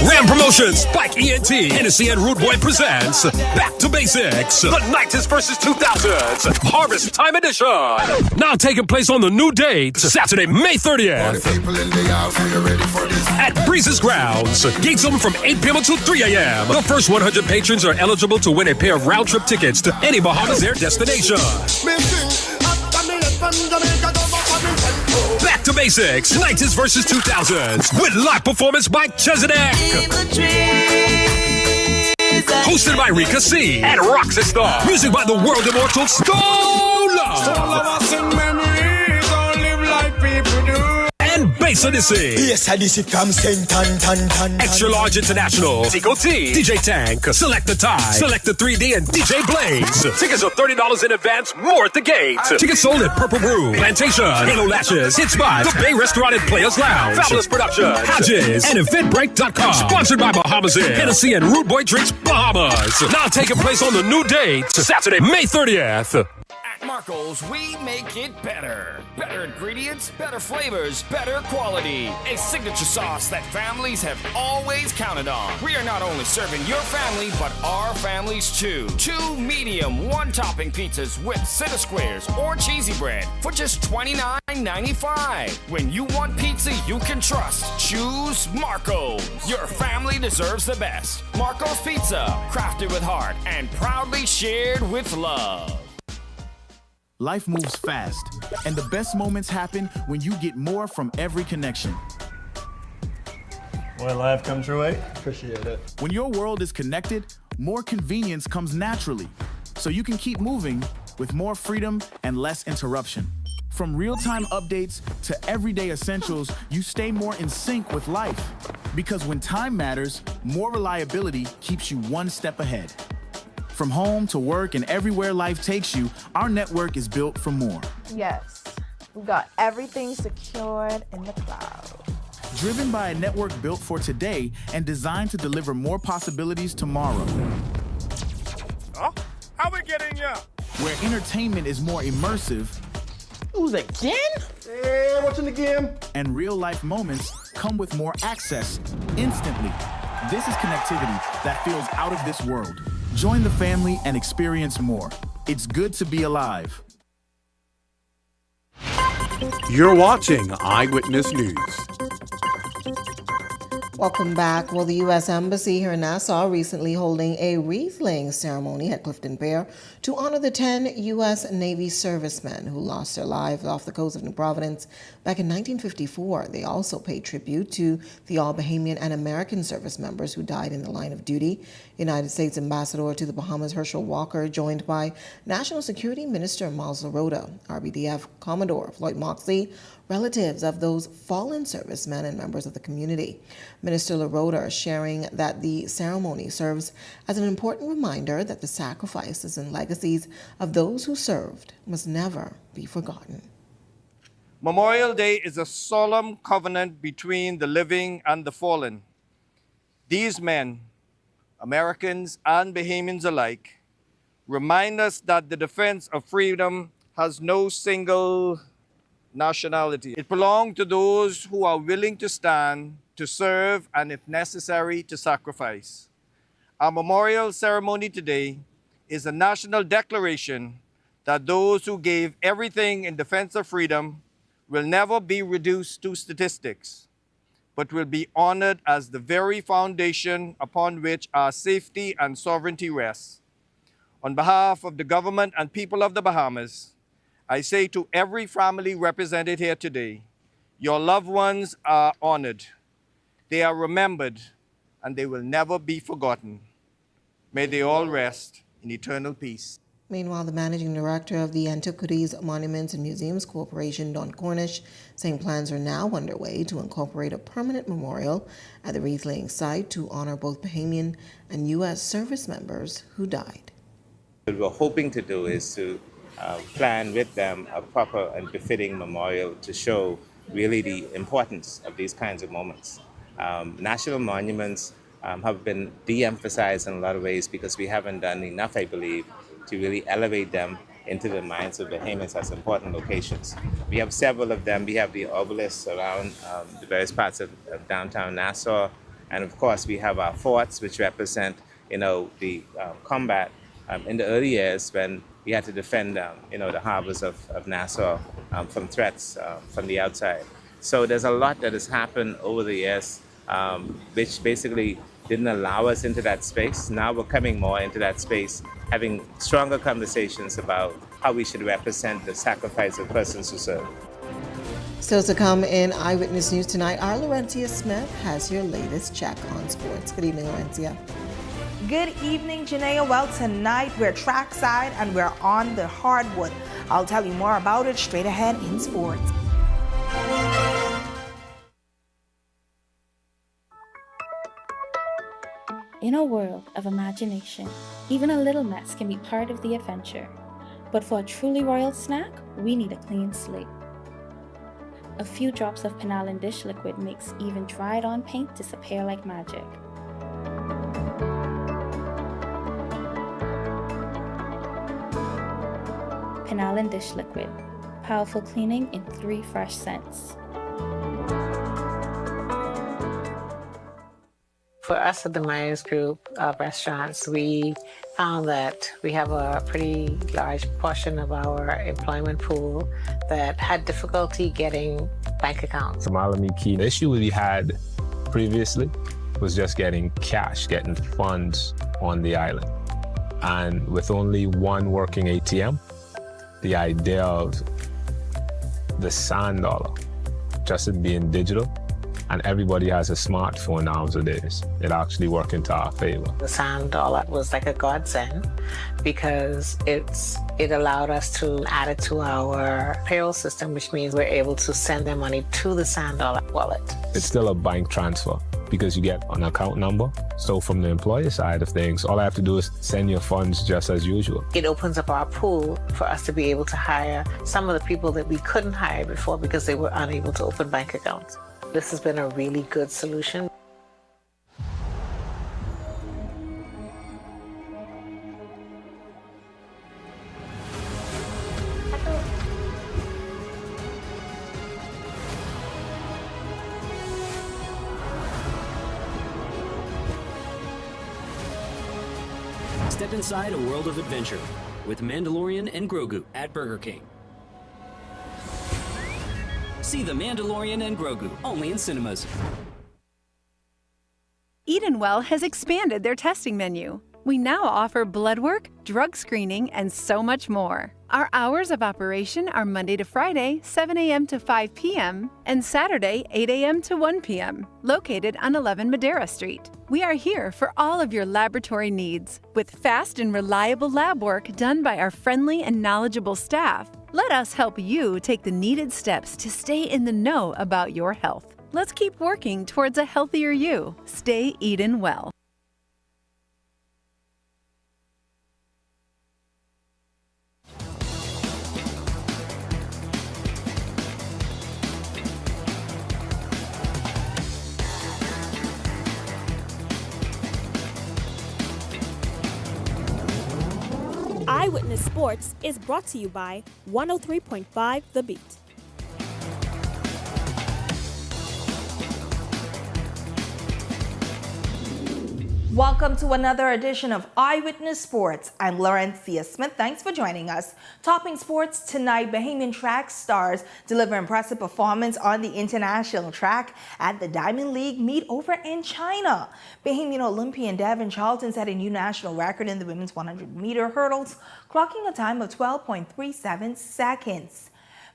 Ram Promotions, Spike ENT, Hennessy and Rude Boy presents Back to Basics, the 90s versus 2000s, Harvest Time Edition. Now taking place on the new date, Saturday, May 30th. At Breezes Grounds. Gates open from 8 p.m. until 3 a.m. The first 100 patrons are eligible to win a pair of round-trip tickets to any Bahamas Air destination. Back to Basics, 90s versus 2000s, with live performance by Chesedek. Hosted by Rika C. and Roxy Star. Music by the world immortal Stola. And Bass Odyssey. Yes, Odyssey comes Extra Large International. Tico T. DJ Tank. Select the Tie. Select the 3D and DJ Blaze. Tickets are $30 in advance, more at the gate. Tickets sold at Purple Brew, Plantation, Halo Lashes, Hit Spot, The Bay Restaurant and Players Lounge, Fabulous Productions, Hodges, and Eventbrite.com. Sponsored by Bahamas Air, Hennessy and Rude Boy Drinks Bahamas. Now taking place on the new date, Saturday, May 30th. At Marco's, we make it better. Better ingredients, better flavors, better quality. A signature sauce that families have always counted on. We are not only serving your family, but our families too. 2 medium, 1-topping pizzas with center squares or cheesy bread for just $29.95. When you want pizza you can trust, choose Marco's. Your family deserves the best. Marco's Pizza, crafted with heart and proudly shared with love. Life moves fast, and the best moments happen when you get more from every connection. Well, life come true, eh? Appreciate it. When your world is connected, more convenience comes naturally, so you can keep moving with more freedom and less interruption. From real-time updates to everyday essentials, you stay more in sync with life. Because when time matters, more reliability keeps you one step ahead. From home to work and everywhere life takes you, our network is built for more. Yes, we've got everything secured in the cloud. Driven by a network built for today and designed to deliver more possibilities tomorrow. Oh, how we getting ya? Where entertainment is more immersive. Who's again? Hey, watching the game. And real-life moments come with more access instantly. This is connectivity that feels out of this world. Join the family and experience more. It's good to be alive. You're watching Eyewitness News. Welcome back. Well, the U.S. Embassy here in Nassau recently holding a wreath-laying ceremony at Clifton Pier to honor the 10 U.S. Navy servicemen who lost their lives off the coast of New Providence back in 1954. They also paid tribute to the all-Bahamian and American service members who died in the line of duty. United States Ambassador to the Bahamas Herschel Walker, joined by National Security Minister Miles LaRota, RBDF Commodore Floyd Moxley, relatives of those fallen servicemen and members of the community. Minister LaRota sharing that the ceremony serves as an important reminder that the sacrifices and legacies of those who served must never be forgotten. Memorial Day is a solemn covenant between the living and the fallen. These men, Americans and Bahamians alike, remind us that the defense of freedom has no single nationality. It belongs to those who are willing to stand, to serve, and if necessary, to sacrifice. Our memorial ceremony today is a national declaration that those who gave everything in defense of freedom will never be reduced to statistics, but will be honored as the very foundation upon which our safety and sovereignty rests. On behalf of the government and people of the Bahamas, I say to every family represented here today, your loved ones are honored, they are remembered, and they will never be forgotten. May they all rest in eternal peace. Meanwhile, the managing director of the Antiquities, Monuments and Museums Corporation, Don Cornish, saying plans are now underway to incorporate a permanent memorial at the wreath-laying site to honor both Bahamian and U.S. service members who died. What we're hoping to do is to plan with them a proper and befitting memorial to show really the importance of these kinds of moments. National monuments have been de-emphasized in a lot of ways because we haven't done enough, I believe, to really elevate them into the minds of Bahamians as important locations. We have several of them. We have the obelisks around the various parts of downtown Nassau. And of course, we have our forts, which represent, the combat in the early years when we had to defend, the harbors of Nassau from threats from the outside. So there's a lot that has happened over the years, which basically didn't allow us into that space. Now we're coming more into that space, having stronger conversations about how we should represent the sacrifice of persons who serve. Still to come in Eyewitness News tonight, our Laurencia Smith has your latest check on sports. Good evening, Laurencia. Good evening, Janaea. Well, tonight we're trackside and we're on the hardwood. I'll tell you more about it straight ahead in sports. In a world of imagination, even a little mess can be part of the adventure. But for a truly royal snack, we need a clean slate. A few drops of Penalin dish liquid makes even dried-on paint disappear like magic. Penalin dish liquid, powerful cleaning in 3 fresh scents. For us at the Myers Group of restaurants, we found that we have a pretty large portion of our employment pool that had difficulty getting bank accounts. The issue we had previously was just getting cash, getting funds on the island. And with only one working ATM, the idea of the sand dollar, just it being digital, and everybody has a smartphone nowadays, it actually worked into our favor. The sand dollar was like a godsend because it allowed us to add it to our payroll system, which means we're able to send their money to the sand dollar wallet. It's still a bank transfer because you get an account number. So from the employer side of things, all I have to do is send your funds just as usual. It opens up our pool for us to be able to hire some of the people that we couldn't hire before because they were unable to open bank accounts. This has been a really good solution. Step inside a world of adventure with Mandalorian and Grogu at Burger King. See The Mandalorian and Grogu, only in cinemas. Edenwell has expanded their testing menu. We now offer blood work, drug screening, and so much more. Our hours of operation are Monday to Friday, 7 a.m. to 5 p.m., and Saturday, 8 a.m. to 1 p.m., located on 11 Madera Street. We are here for all of your laboratory needs, with fast and reliable lab work done by our friendly and knowledgeable staff. Let us help you take the needed steps to stay in the know about your health. Let's keep working towards a healthier you. Stay Eden well. Eyewitness Sports is brought to you by 103.5 The Beat. Welcome to another edition of Eyewitness Sports. I'm Laurencia Smith. Thanks for joining us. Topping sports tonight, Bahamian track stars deliver impressive performance on the international track at the Diamond League meet over in China. Bahamian Olympian Devin Charlton set a new national record in the women's 100-meter hurdles, clocking a time of 12.37 seconds.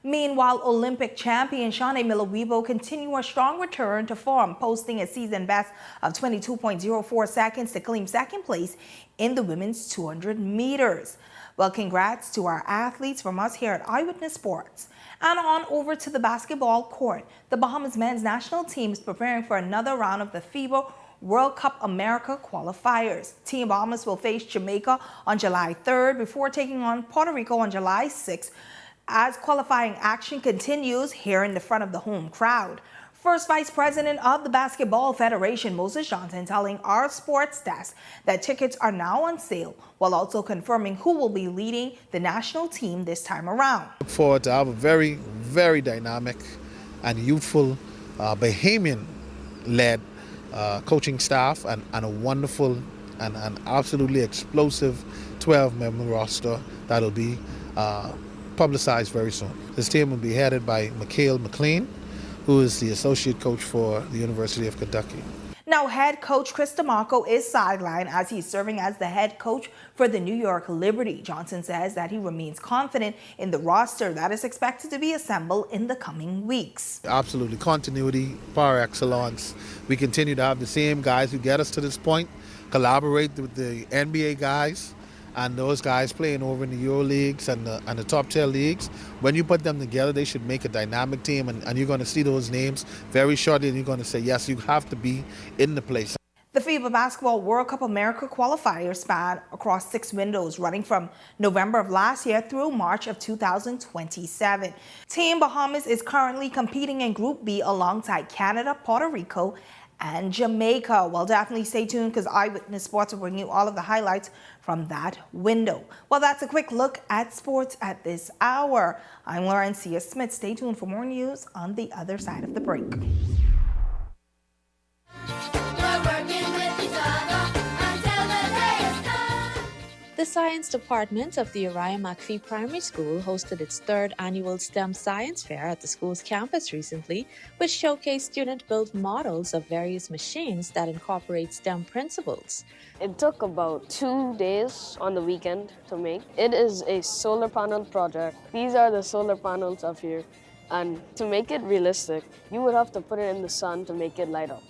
Meanwhile, Olympic champion Shawnee Miller-Weebo continue a strong return to form, posting a season best of 22.04 seconds to claim second place in the women's 200 meters. Well, congrats to our athletes from us here at Eyewitness Sports. And on over to the basketball court. The Bahamas men's national team is preparing for another round of the FIBA World Cup America qualifiers. Team Bahamas will face Jamaica on July 3rd before taking on Puerto Rico on July 6th. As qualifying action continues here in the front of the home crowd. First Vice President of the Basketball Federation, Moses Johnson, telling our sports desk that tickets are now on sale, while also confirming who will be leading the national team this time around. Look forward to have a very, very dynamic and youthful Bahamian-led coaching staff and a wonderful and absolutely explosive 12-member roster that'll be publicized very soon. This team will be headed by Mikhail McLean, who is the associate coach for the University of Kentucky. Now, head coach Chris DeMarco is sidelined as he's serving as the head coach for the New York Liberty. Johnson says that he remains confident in the roster that is expected to be assembled in the coming weeks. Absolutely. Continuity, par excellence. We continue to have the same guys who get us to this point, collaborate with the NBA guys, and those guys playing over in the Euro leagues and the top tier leagues. When you put them together, they should make a dynamic team, and you're going to see those names very shortly, and you're going to say, yes, you have to be in the place. The FIBA Basketball World Cup America qualifiers span across 6 windows, running from November of last year through March of 2027. Team Bahamas is currently competing in Group B alongside Canada, Puerto Rico, and Jamaica. Well, definitely stay tuned because Eyewitness Sports will bring you all of the highlights from that window. Well, that's a quick look at sports at this hour. I'm Laurencia Smith. Stay tuned for more news on the other side of the break. The Science Department of the Uriah McPhee Primary School hosted its 3rd annual STEM Science Fair at the school's campus recently, which showcased student-built models of various machines that incorporate STEM principles. It took about 2 days on the weekend to make. It is a solar panel project. These are the solar panels up here, and to make it realistic, you would have to put it in the sun to make it light up.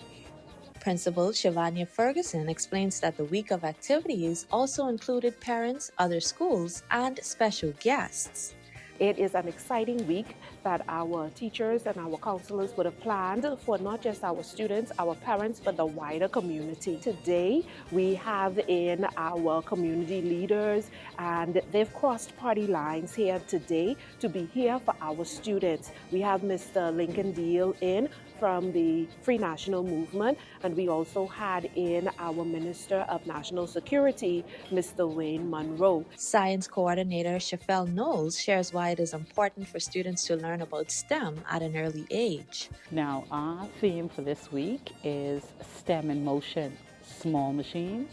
Principal Shavanya Ferguson explains that the week of activities also included parents, other schools, and special guests. It is an exciting week that our teachers and our counselors would have planned for not just our students, our parents, but the wider community. Today, we have in our community leaders, and they've crossed party lines here today to be here for our students. We have Mr. Lincoln Deal in from the Free National Movement, and we also had in our Minister of National Security, Mr. Wayne Monroe. Science coordinator Shafel Knowles shares why it is important for students to learn about STEM at an early age. Now, our theme for this week is STEM in motion, small machines,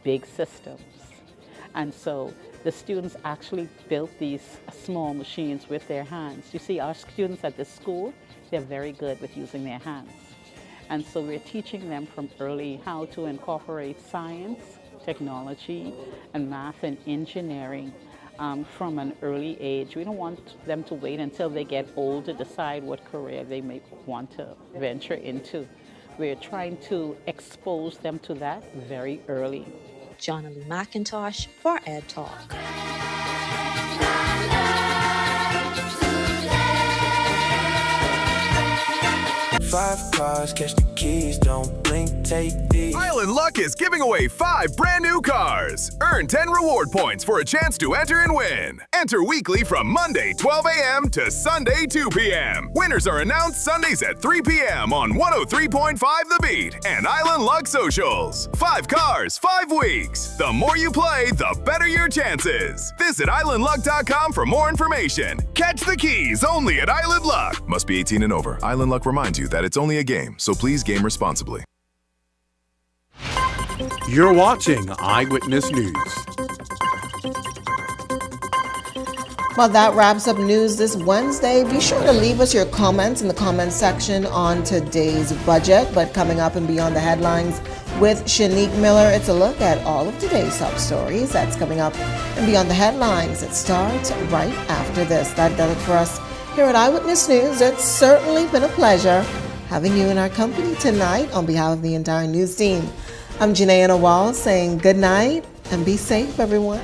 big systems. And so the students actually built these small machines with their hands. You see, our students at this school, they're very good with using their hands. And so we're teaching them from early how to incorporate science, technology, and math and engineering from an early age. We don't want them to wait until they get old to decide what career they may want to venture into. We're trying to expose them to that very early. Jonalie McIntosh for Ed Talk. 5 cars, catch the keys, don't blink, take these. Island Luck is giving away 5 brand new cars. Earn 10 reward points for a chance to enter and win. Enter weekly from Monday 12 a.m. to Sunday 2 p.m. Winners are announced Sundays at 3 p.m. on 103.5 The Beat and Island Luck Socials. 5 cars, 5 weeks. The more you play, the better your chances. Visit islandluck.com for more information. Catch the keys only at Island Luck. Must be 18 and over. Island Luck reminds you that it's only a game, so please game responsibly. You're watching Eyewitness News. Well, that wraps up news this Wednesday. Be sure to leave us your comments in the comments section on today's budget. But coming up and beyond the headlines with Shanique Miller, it's a look at all of today's top stories. That's coming up and beyond the headlines. It starts right after this. That does it for us here at Eyewitness News. It's certainly been a pleasure having you in our company tonight on behalf of the entire news team. I'm Janae Nawal saying good night and be safe, everyone.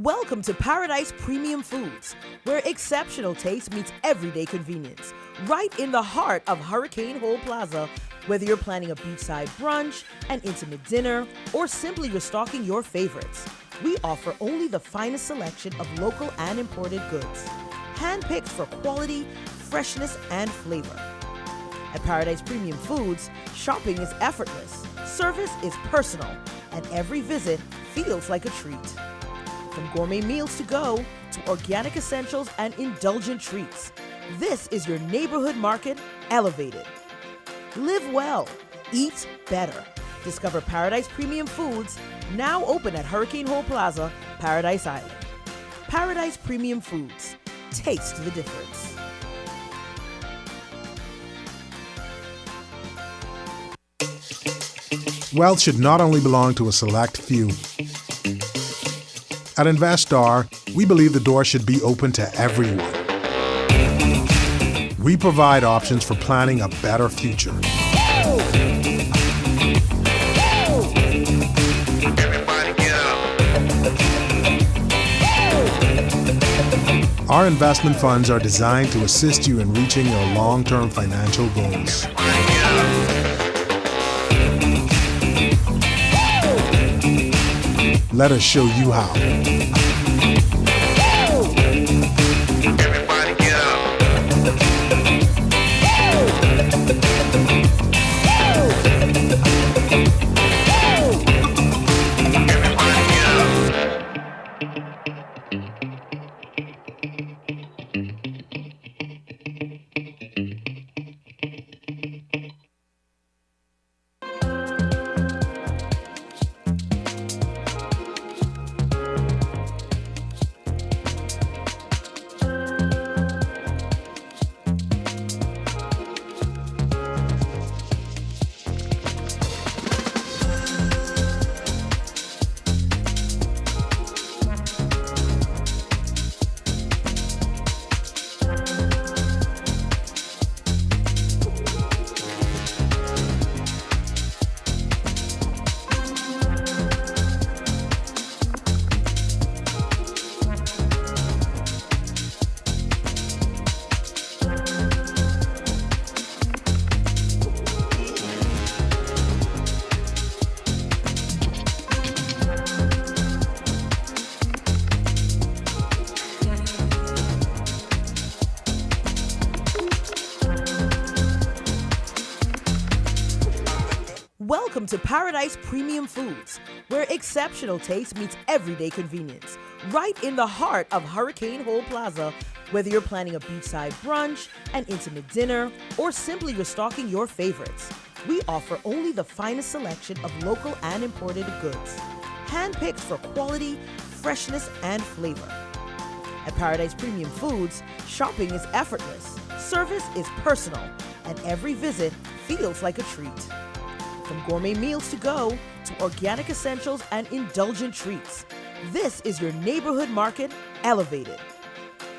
Welcome to Paradise Premium Foods, where exceptional taste meets everyday convenience. Right in the heart of Hurricane Hole Plaza, whether you're planning a beachside brunch, an intimate dinner, or simply restocking your favorites, we offer only the finest selection of local and imported goods, handpicked for quality, freshness, and flavor. At Paradise Premium Foods, shopping is effortless, service is personal, and every visit feels like a treat. From gourmet meals to go to organic essentials and indulgent treats, this is your neighborhood market elevated. Live well, eat better. Discover Paradise Premium Foods, now open at Hurricane Hole Plaza, Paradise Island. Paradise Premium Foods. Taste the difference. Wealth should not only belong to a select few. At InvestStar, we believe the door should be open to everyone. We provide options for planning a better future. Our investment funds are designed to assist you in reaching your long-term financial goals. Let us show you how. Welcome to Paradise Premium Foods, where exceptional taste meets everyday convenience. Right in the heart of Hurricane Hole Plaza, whether you're planning a beachside brunch, an intimate dinner, or simply restocking your favorites, we offer only the finest selection of local and imported goods, handpicked for quality, freshness, and flavor. At Paradise Premium Foods, shopping is effortless, service is personal, and every visit feels like a treat. From gourmet meals to go to organic essentials and indulgent treats, this is your neighborhood market elevated.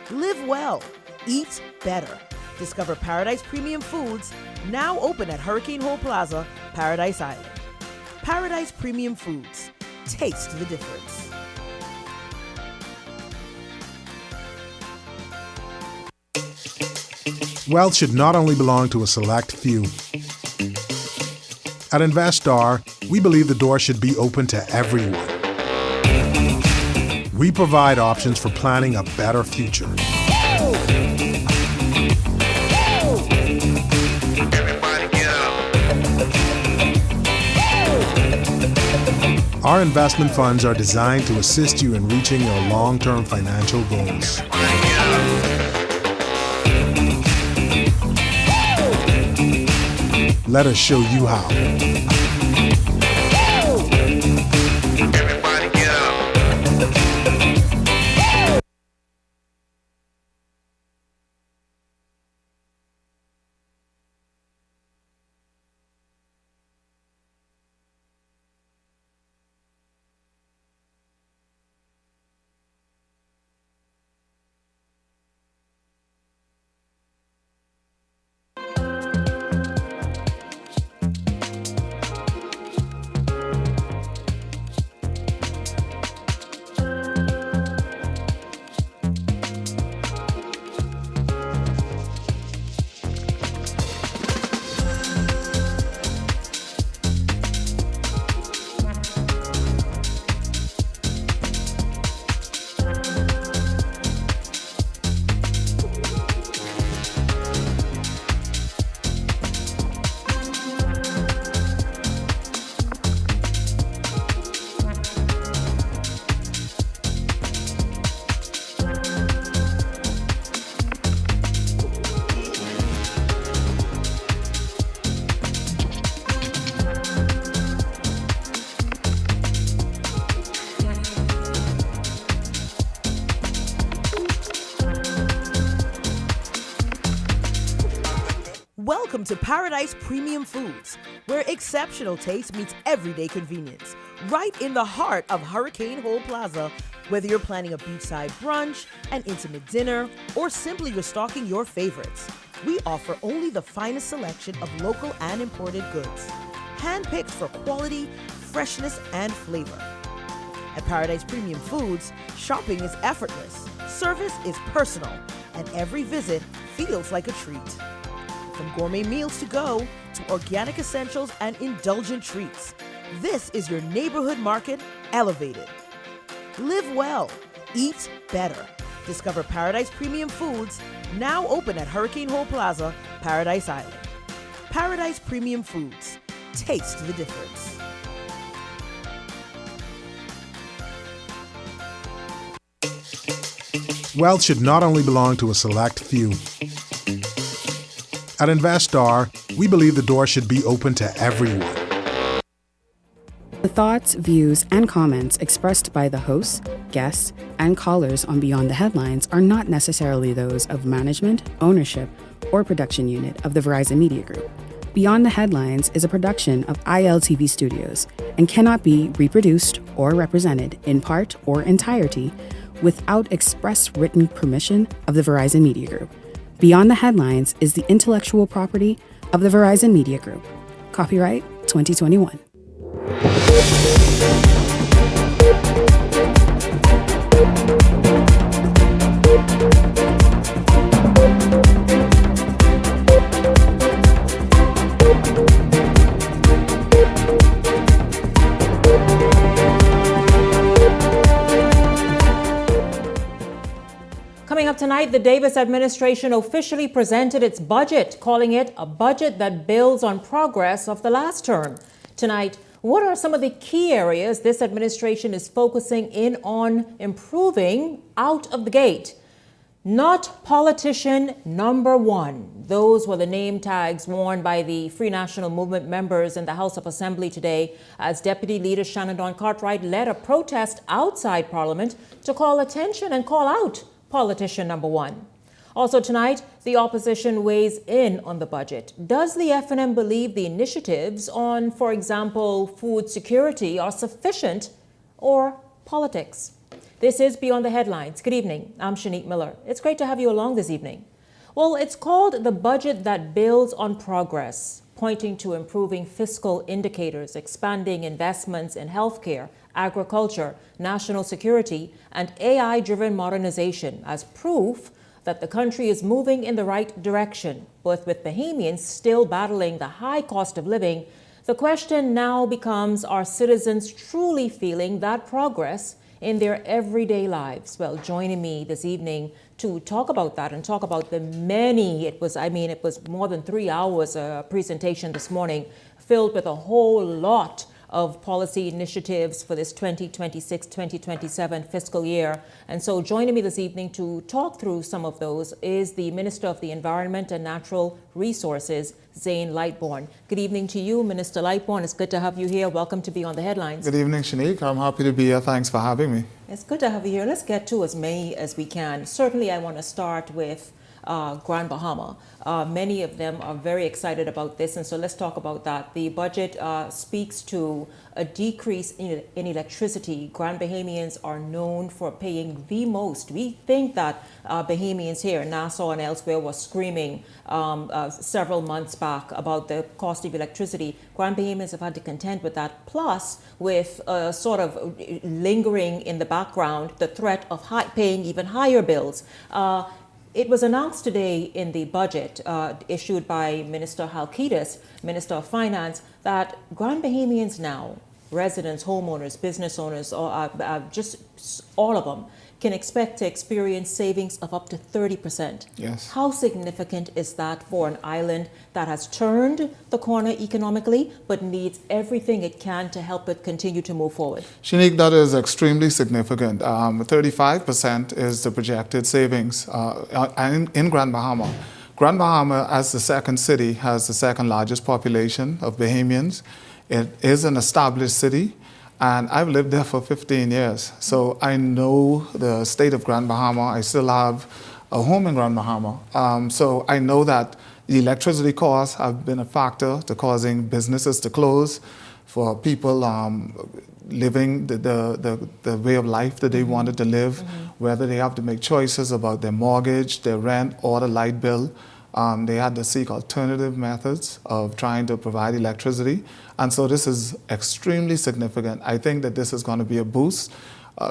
Live well, eat better. Discover Paradise Premium Foods, now open at Hurricane Hole Plaza, Paradise Island. Paradise Premium Foods, taste the difference. Wealth should not only belong to a select few. At Investar, we believe the door should be open to everyone. We provide options for planning a better future. Our investment funds are designed to assist you in reaching your long-term financial goals. Let us show you how. Welcome to Paradise Premium Foods, where exceptional taste meets everyday convenience. Right in the heart of Hurricane Hole Plaza, whether you're planning a beachside brunch, an intimate dinner, or simply restocking your favorites, we offer only the finest selection of local and imported goods, handpicked for quality, freshness, and flavor. At Paradise Premium Foods, shopping is effortless, service is personal, and every visit feels like a treat. From gourmet meals to go to organic essentials and indulgent treats, this is your neighborhood market elevated. Live well, eat better. Discover Paradise Premium Foods, now open at Hurricane Hole Plaza, Paradise Island. Paradise Premium Foods, taste the difference. Wealth should not only belong to a select few. At Investar, we believe the door should be open to everyone. The thoughts, views, and comments expressed by the hosts, guests, and callers on Beyond the Headlines are not necessarily those of management, ownership, or production unit of the Verizon Media Group. Beyond the Headlines is a production of ILTV Studios and cannot be reproduced or represented in part or entirety without express written permission of the Verizon Media Group. Beyond the Headlines is the intellectual property of the Verizon Media Group. Copyright 2021. Coming up tonight, the Davis administration officially presented its budget, calling it a budget that builds on progress of the last term. Tonight, what are some of the key areas this administration is focusing in on improving out of the gate? Not politician number one. Those were the name tags worn by the Free National Movement members in the House of Assembly today as Deputy Leader Shannon Dawn Cartwright led a protest outside Parliament to call attention and call out politician number one. Also tonight, the opposition weighs in on the budget. Does the FNM believe the initiatives on, for example, food security are sufficient, or politics? This is Beyond the Headlines. Good evening. I'm Shanique Miller. It's great to have you along this evening. Well, it's called the budget that builds on progress, pointing to improving fiscal indicators, expanding investments in healthcare, agriculture, national security, and AI-driven modernization as proof that the country is moving in the right direction. But with Bahamians still battling the high cost of living, the question now becomes, are citizens truly feeling that progress in their everyday lives? Well, joining me this evening to talk about that and talk about the many, it was more than 3 hours presentation this morning, filled with a whole lot of policy initiatives for this 2026-2027 fiscal year. And so joining me this evening to talk through some of those is the Minister of the Environment and Natural Resources, Zane Lightbourne. Good evening to you, Minister Lightbourne. It's good to have you here. Welcome to Beyond the Headlines. Good evening, Shanique. I'm happy to be here. Thanks for having me. It's good to have you here. Let's get to as many as we can. Certainly, I want to start with Grand Bahama. Many of them are very excited about this, and so let's talk about that. The budget speaks to a decrease in electricity. Grand Bahamians are known for paying the most. We think that Bahamians here in Nassau and elsewhere were screaming several months back about the cost of electricity. Grand Bahamians have had to contend with that, plus with sort of lingering in the background the threat of paying even higher bills. It was announced today in the budget issued by Minister Halkitis, Minister of Finance, that Grand Bahamians now, residents, homeowners, business owners, or just all of them, can expect to experience savings of up to 30%. Yes. How significant is that for an island that has turned the corner economically, but needs everything it can to help it continue to move forward? Shanique, that is extremely significant. 35% is the projected savings in Grand Bahama. Grand Bahama, as the second city, has the second largest population of Bahamians. It is an established city, and I've lived there for 15 years. So I know the state of Grand Bahama. I still have a home in Grand Bahama. So I know that the electricity costs have been a factor to causing businesses to close, for people living the way of life that they wanted to live, whether they have to make choices about their mortgage, their rent, or the light bill. They had to seek alternative methods of trying to provide electricity. And so this is extremely significant. I think that this is going to be a boost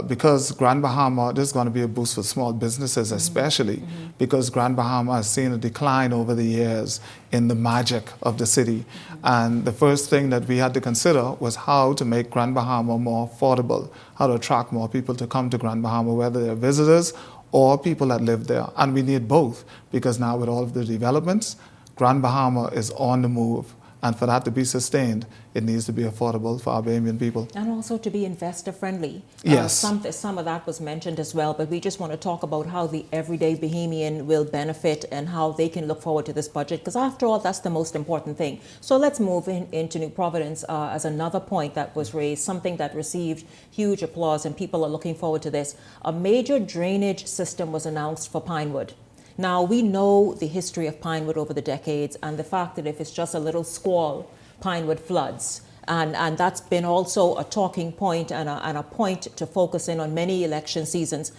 because Grand Bahama, this is going to be a boost for small businesses especially, because Grand Bahama has seen a decline over the years in the magic of the city. And the first thing that we had to consider was how to make Grand Bahama more affordable, how to attract more people to come to Grand Bahama, whether they're visitors or people that live there. And we need both, because now with all of the developments, Grand Bahama is on the move. And for that to be sustained, it needs to be affordable for our Bahamian people. And also to be investor friendly. Yes. Some of that was mentioned as well, but we just want to talk about how the everyday Bahamian will benefit and how they can look forward to this budget, because after all, that's the most important thing. So let's move into New Providence as another point that was raised, something that received huge applause, and people are looking forward to this. A major drainage system was announced for Pinewood. Now, we know the history of Pinewood over the decades, and the fact that if it's just a little squall, Pinewood floods. And that's been also a talking point and a point to focus in on many election seasons.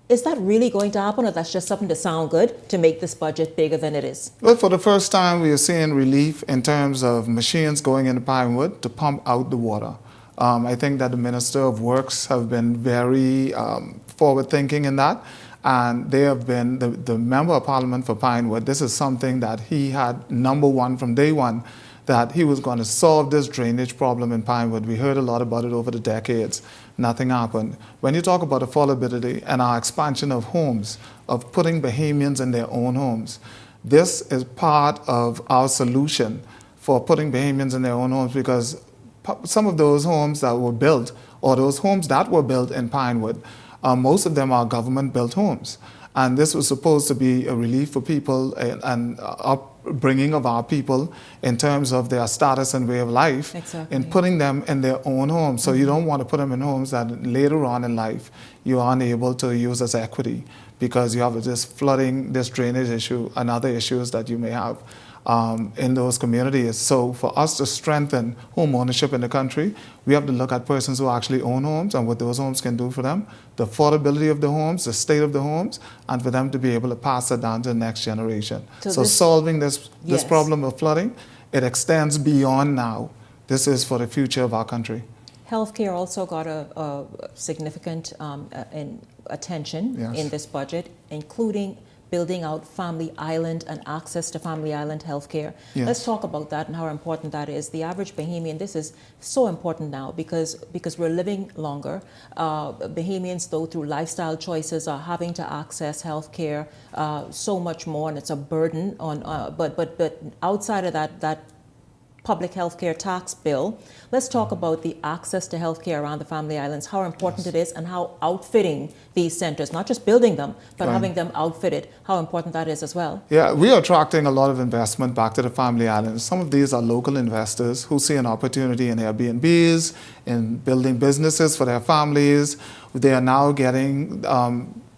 Is that really going to happen, or that's just something to sound good to make this budget bigger than it is? Well, for the first time, we are seeing relief in terms of machines going into Pinewood to pump out the water. I think that the Minister of Works have been very forward-thinking in that. And they have been, the Member of Parliament for Pinewood, this is something that he had number one from day one, that he was going to solve this drainage problem in Pinewood. We heard a lot about it over the decades. Nothing happened. When you talk about affordability and our expansion of homes, of putting Bahamians in their own homes, this is part of our solution for putting Bahamians in their own homes, because some of those homes that were built, or those homes that were built in Pinewood, most of them are government-built homes. And this was supposed to be a relief for people and upbringing of our people in terms of their status and way of life, in putting them in their own homes. So you don't want to put them in homes that later on in life you are unable to use as equity because you have this flooding, this drainage issue, and other issues that you may have in those communities. So for us to strengthen home ownership in the country, we have to look at persons who actually own homes and what those homes can do for them, the affordability of the homes, the state of the homes, and for them to be able to pass it down to the next generation. So solving this problem of flooding, it extends beyond now. This is for the future of our country. Healthcare also got a significant attention in this budget, including building out Family Island and access to Family Island healthcare. Let's talk about that and how important that is. The average Bahamian, this is so important now because we're living longer. Bahamians, though, through lifestyle choices, are having to access healthcare so much more, and it's a burden on. But outside of that public health care tax bill, let's talk about the access to health care around the Family Islands, how important it is, and how outfitting these centers, not just building them, but having them outfitted, how important that is as well. Yeah, we are attracting a lot of investment back to the Family Islands. Some of these are local investors who see an opportunity in Airbnbs, in building businesses for their families. They are now getting,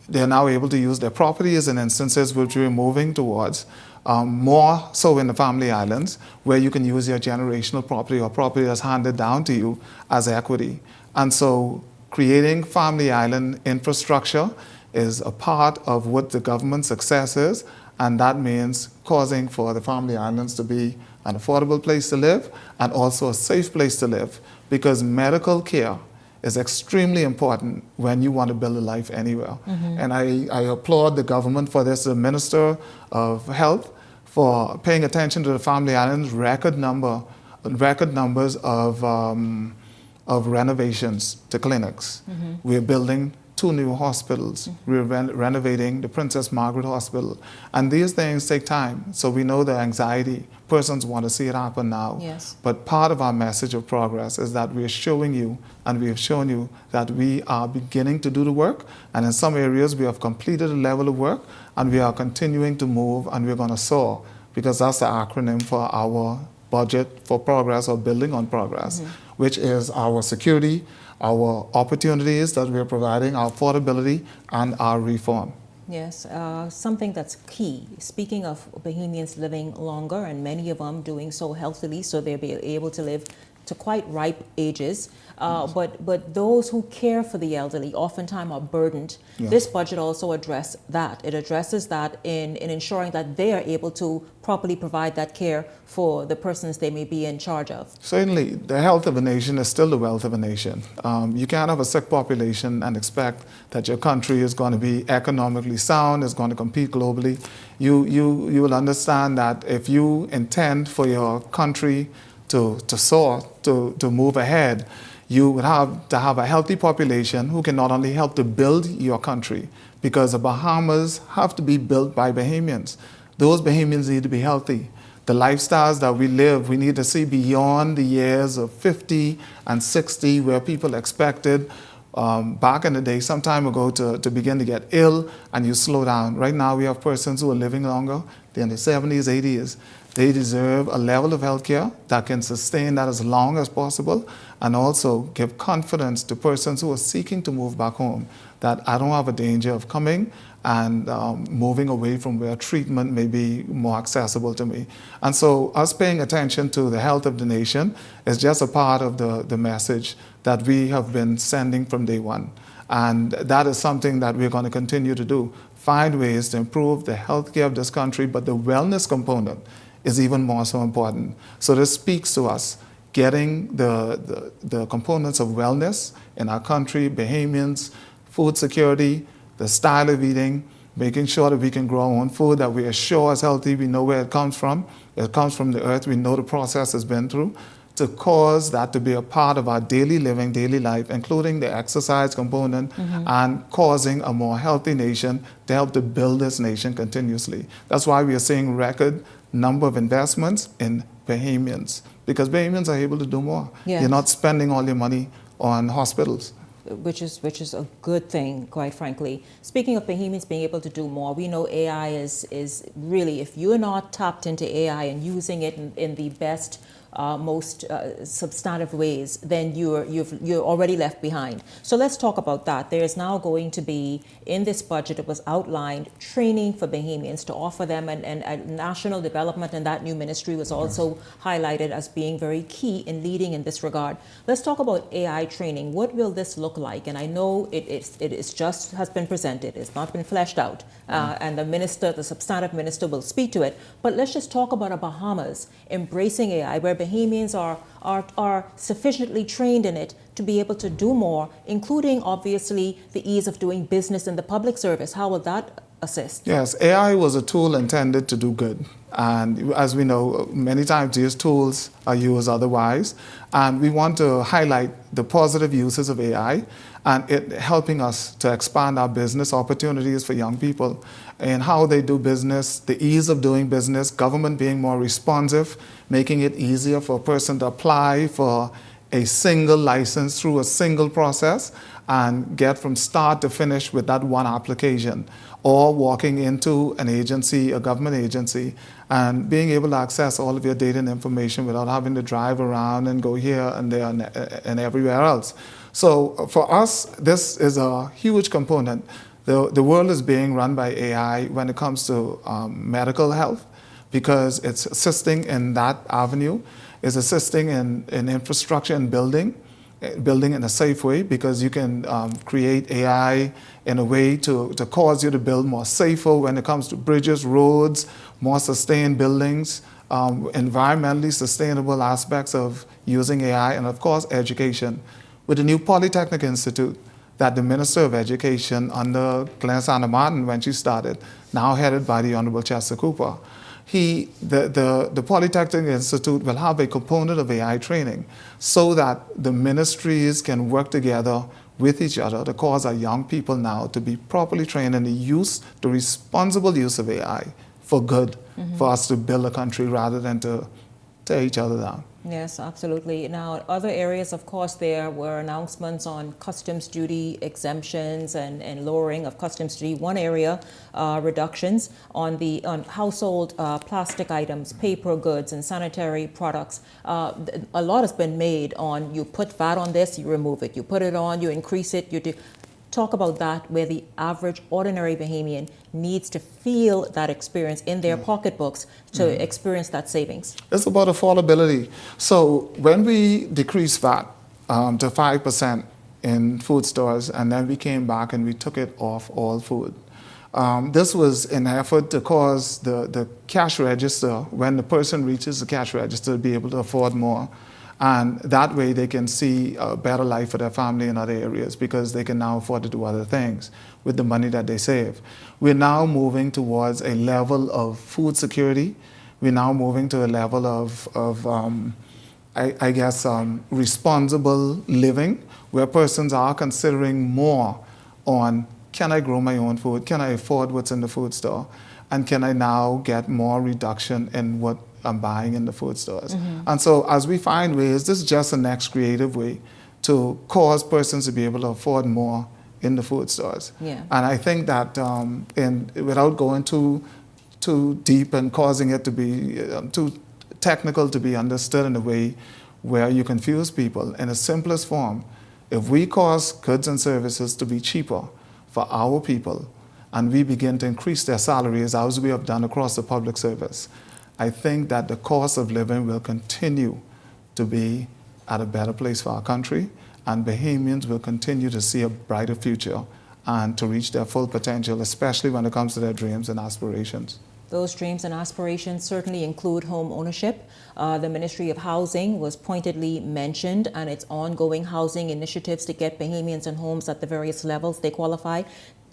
they are now able to use their properties in instances which we're moving towards. More so in the Family Islands, where you can use your generational property or property that's handed down to you as equity. And so creating Family Island infrastructure is a part of what the government's success is, and that means causing for the Family Islands to be an affordable place to live and also a safe place to live, because medical care is extremely important when you want to build a life anywhere. And I applaud the government for this, the Minister of Health, for paying attention to the Family Islands, record numbers of renovations to clinics. We're building 2 new hospitals. We're renovating the Princess Margaret Hospital. And these things take time. So we know the anxiety. Persons want to see it happen now. But part of our message of progress is that we're showing you, and we have shown you, that we are beginning to do the work. And in some areas, we have completed a level of work, and we are continuing to move, and we're going to soar, because that's the acronym for our budget for progress, or building on progress, which is our security, our opportunities that we're providing, our affordability, and our reform. Yes, something that's key. Speaking of Bahamians living longer, and many of them doing so healthily, so they'll be able to live to quite ripe ages. But those who care for the elderly oftentimes are burdened. This budget also addresses that. It addresses that in ensuring that they are able to properly provide that care for the persons they may be in charge of. Certainly, the health of a nation is still the wealth of a nation. You can't have a sick population and expect that your country is going to be economically sound, is going to compete globally. You will understand that if you intend for your country to soar, to move ahead, you would have to have a healthy population who can not only help to build your country, because the Bahamas have to be built by Bahamians. Those Bahamians need to be healthy. The lifestyles that we live, we need to see beyond the years of 50 and 60, where people expected back in the day, some time ago, to begin to get ill, and you slow down. Right now, we have persons who are living longer. They're in their 70s, 80s. They deserve a level of health care that can sustain that as long as possible, and also give confidence to persons who are seeking to move back home, that I don't have a danger of coming and moving away from where treatment may be more accessible to me. And so us paying attention to the health of the nation is just a part of the message that we have been sending from day one. And that is something that we're going to continue to do. Find ways to improve the healthcare of this country, but the wellness component is even more so important. So this speaks to us getting the components of wellness in our country, Bahamians, food security, the style of eating, making sure that we can grow our own food, that we are sure is healthy, we know where it comes from. It comes from the earth, we know the process has been through, to cause that to be a part of our daily living, daily life, including the exercise component, and causing a more healthy nation to help to build this nation continuously. That's why we are seeing record number of investments in Bahamians, because Bahamians are able to do more. Yes. You're not spending all your money on hospitals. Which is a good thing, quite frankly. Speaking of Bahamians being able to do more, we know AI is really, if you're not tapped into AI and using it in the best, most substantive ways, then you're already left behind. So let's talk about that. There is now going to be, in this budget, it was outlined, training for Bahamians to offer them, and national development and that new ministry was also highlighted as being very key in leading in this regard. Let's talk about AI training. What will this look like? And I know it is just has been presented. It's not been fleshed out. And the substantive minister will speak to it. But let's just talk about a Bahamas embracing AI, where Bahamians are sufficiently trained in it to be able to do more, including obviously the ease of doing business in the public service. How will that assist? Yes, AI was a tool intended to do good. And as we know, many times these tools are used otherwise. And we want to highlight the positive uses of AI and it helping us to expand our business opportunities for young people and how they do business, the ease of doing business, government being more responsive, making it easier for a person to apply for a single license through a single process and get from start to finish with that one application, or walking into an agency, a government agency, and being able to access all of your data and information without having to drive around and go here and there and everywhere else. So for us, this is a huge component. The world is being run by AI when it comes to medical health, because it's assisting in that avenue, is assisting in infrastructure and building in a safe way, because you can create AI in a way to cause you to build more safer when it comes to bridges, roads, more sustained buildings, environmentally sustainable aspects of using AI, and of course education. With the new Polytechnic Institute that the Minister of Education under Glenn Santa Martin, when she started, now headed by the Honorable Chester Cooper, the Polytechnic Institute will have a component of AI training so that the ministries can work together with each other to cause our young people now to be properly trained in the responsible use of AI for good, for us to build a country rather than to tear each other down. Yes, absolutely. Now, other areas, of course, there were announcements on customs duty exemptions and lowering of customs duty. One area, reductions on household plastic items, paper goods, and sanitary products. A lot has been made on you put VAT on this, you remove it. You put it on, you increase it, you do. Talk about that, where the average ordinary Bahamian needs to feel that experience in their pocketbooks to experience that savings. It's about affordability. So when we decreased VAT to 5% in food stores, and then we came back and we took it off all food, this was an effort to cause the cash register, when the person reaches the cash register, to be able to afford more. And that way they can see a better life for their family in other areas, because they can now afford to do other things with the money that they save. We're now moving towards a level of food security. We're now moving to a level of responsible living, where persons are considering more on, can I grow my own food? Can I afford what's in the food store? And can I now get more reduction in what I'm buying in the food stores? And so as we find ways, this is just the next creative way to cause persons to be able to afford more in the food stores. Yeah. And I think that without going too deep and causing it to be too technical to be understood in a way where you confuse people, in the simplest form, if we cause goods and services to be cheaper for our people, and we begin to increase their salaries as we have done across the public service, I think that the cost of living will continue to be at a better place for our country, and Bahamians will continue to see a brighter future and to reach their full potential, especially when it comes to their dreams and aspirations. Those dreams and aspirations certainly include home ownership. The Ministry of Housing was pointedly mentioned, and its ongoing housing initiatives to get Bahamians in homes at the various levels they qualify.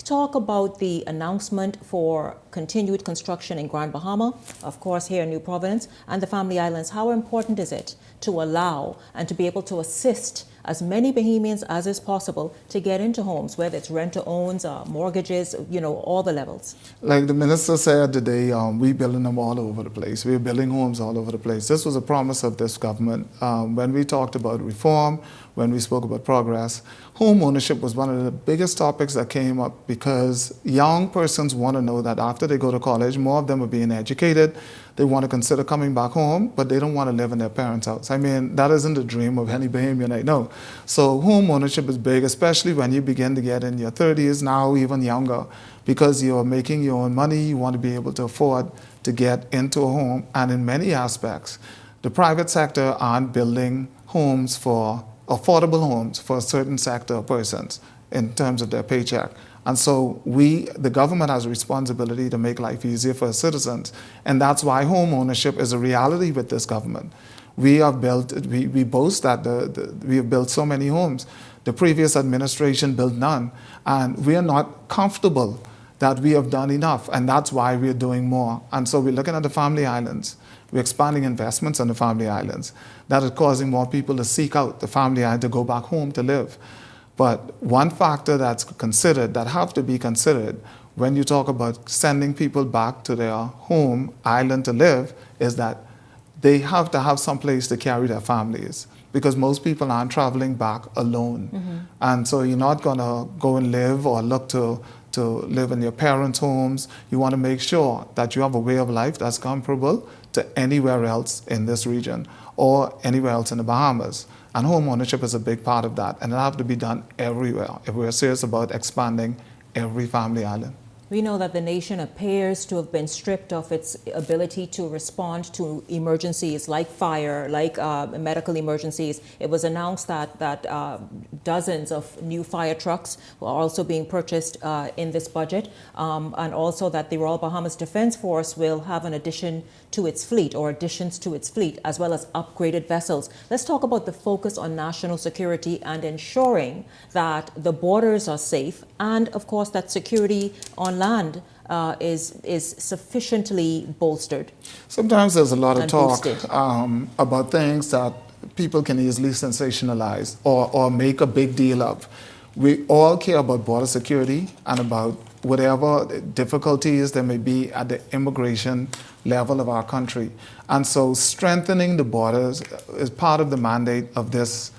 talk about the announcement for continued construction in Grand Bahama, of course here in New Providence, and the Family Islands? How important is it to allow and to be able to assist as many Bahamians as is possible to get into homes, whether it's rent-to-owns, mortgages, all the levels? Like the minister said today, we're building them all over the place. We're building homes all over the place. This was a promise of this government. When we talked about reform, when we spoke about progress, home ownership was one of the biggest topics that came up because young persons want to know that after they go to college, more of them are being educated. They want to consider coming back home, but they don't want to live in their parents' house. I mean, that isn't the dream of any Bahamian I know. So home ownership is big, especially when you begin to get in your 30s, now even younger, because you're making your own money, you want to be able to afford to get into a home. And in many aspects, the private sector aren't building homes for affordable homes for a certain sector of persons in terms of their paycheck. And so the government has a responsibility to make life easier for its citizens. And that's why home ownership is a reality with this government. We boast that we have built so many homes. The previous administration built none. And we are not comfortable that we have done enough. And that's why we're doing more. And so we're looking at the Family Islands. We're expanding investments on the Family Islands. That is causing more people to seek out the Family Island to go back home to live. But one factor that's considered, that have to be considered when you talk about sending people back to their home island to live, is that they have to have some place to carry their families, because most people aren't traveling back alone. Mm-hmm. And so you're not going to go and live or look to live in your parents' homes. You want to make sure that you have a way of life that's comparable to anywhere else in this region or anywhere else in the Bahamas. And home ownership is a big part of that, and it have to be done everywhere if we're serious about expanding every family island. We know that the nation appears to have been stripped of its ability to respond to emergencies like fire, like medical emergencies. It was announced that dozens of new fire trucks were also being purchased in this budget, and also that the Royal Bahamas Defense Force will have an addition to its fleet, or additions to its fleet, as well as upgraded vessels. Let's talk about the focus on national security and ensuring that the borders are safe, and of course that security on land is sufficiently bolstered. Sometimes there's a lot of and talk boosted. About things that people can easily sensationalize or make a big deal of. We all care about border security and about whatever difficulties there may be at the immigration level of our country. And so strengthening the borders is part of the mandate of this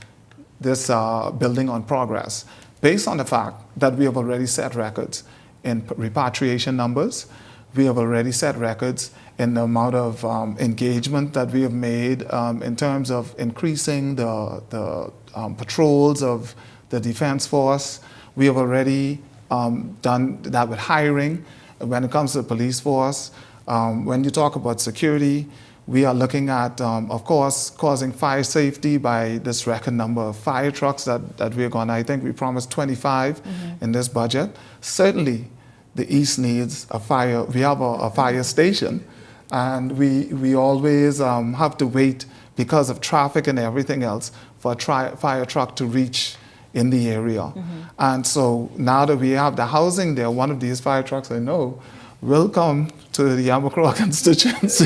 building on progress, based on the fact that we have already set records in repatriation numbers. We have already set records in the amount of engagement that we have made in terms of increasing the patrols of the Defense Force. We have already done that with hiring. When it comes to the police force, when you talk about security, we are looking at, of course, causing fire safety by this record number of fire trucks that we're going to, I think we promised 25 in this budget. Certainly, the East needs a fire. We have a fire station, and we always have to wait because of traffic and everything else for a fire truck to reach in the area. And so now that we have the housing there, one of these fire trucks I know will come to the Yamacraw constituency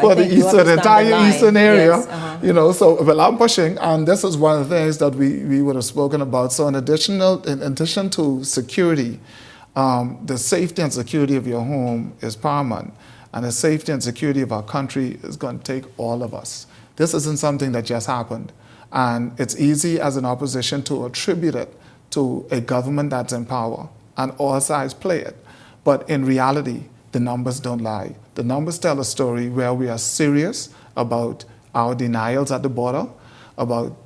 for the entire eastern area. Yes, So well, I'm pushing, and this is one of the things that we would have spoken about. So in addition to security, the safety and security of your home is paramount, and the safety and security of our country is going to take all of us. This isn't something that just happened. And it's easy as an opposition to attribute it to a government that's in power, and all sides play it. But in reality, the numbers don't lie. The numbers tell a story where we are serious about our denials at the border, about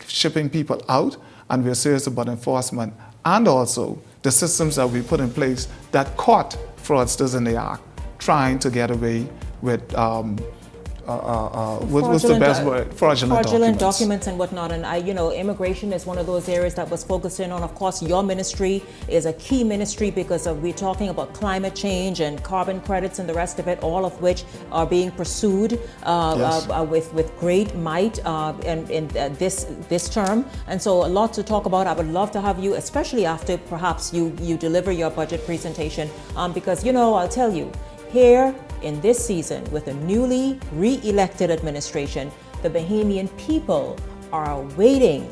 shipping people out, and we're serious about enforcement, and also the systems that we put in place that caught fraudsters in the act, trying to get away with what's the best word? Fraudulent documents and whatnot. And immigration is one of those areas that was focused in on. Of course, your ministry is a key ministry because we're talking about climate change and carbon credits and the rest of it, all of which are being pursued with great might in this term. And so a lot to talk about. I would love to have you, especially after perhaps you deliver your budget presentation, because I'll tell you, here in this season, with a newly re-elected administration, the Bahamian people are waiting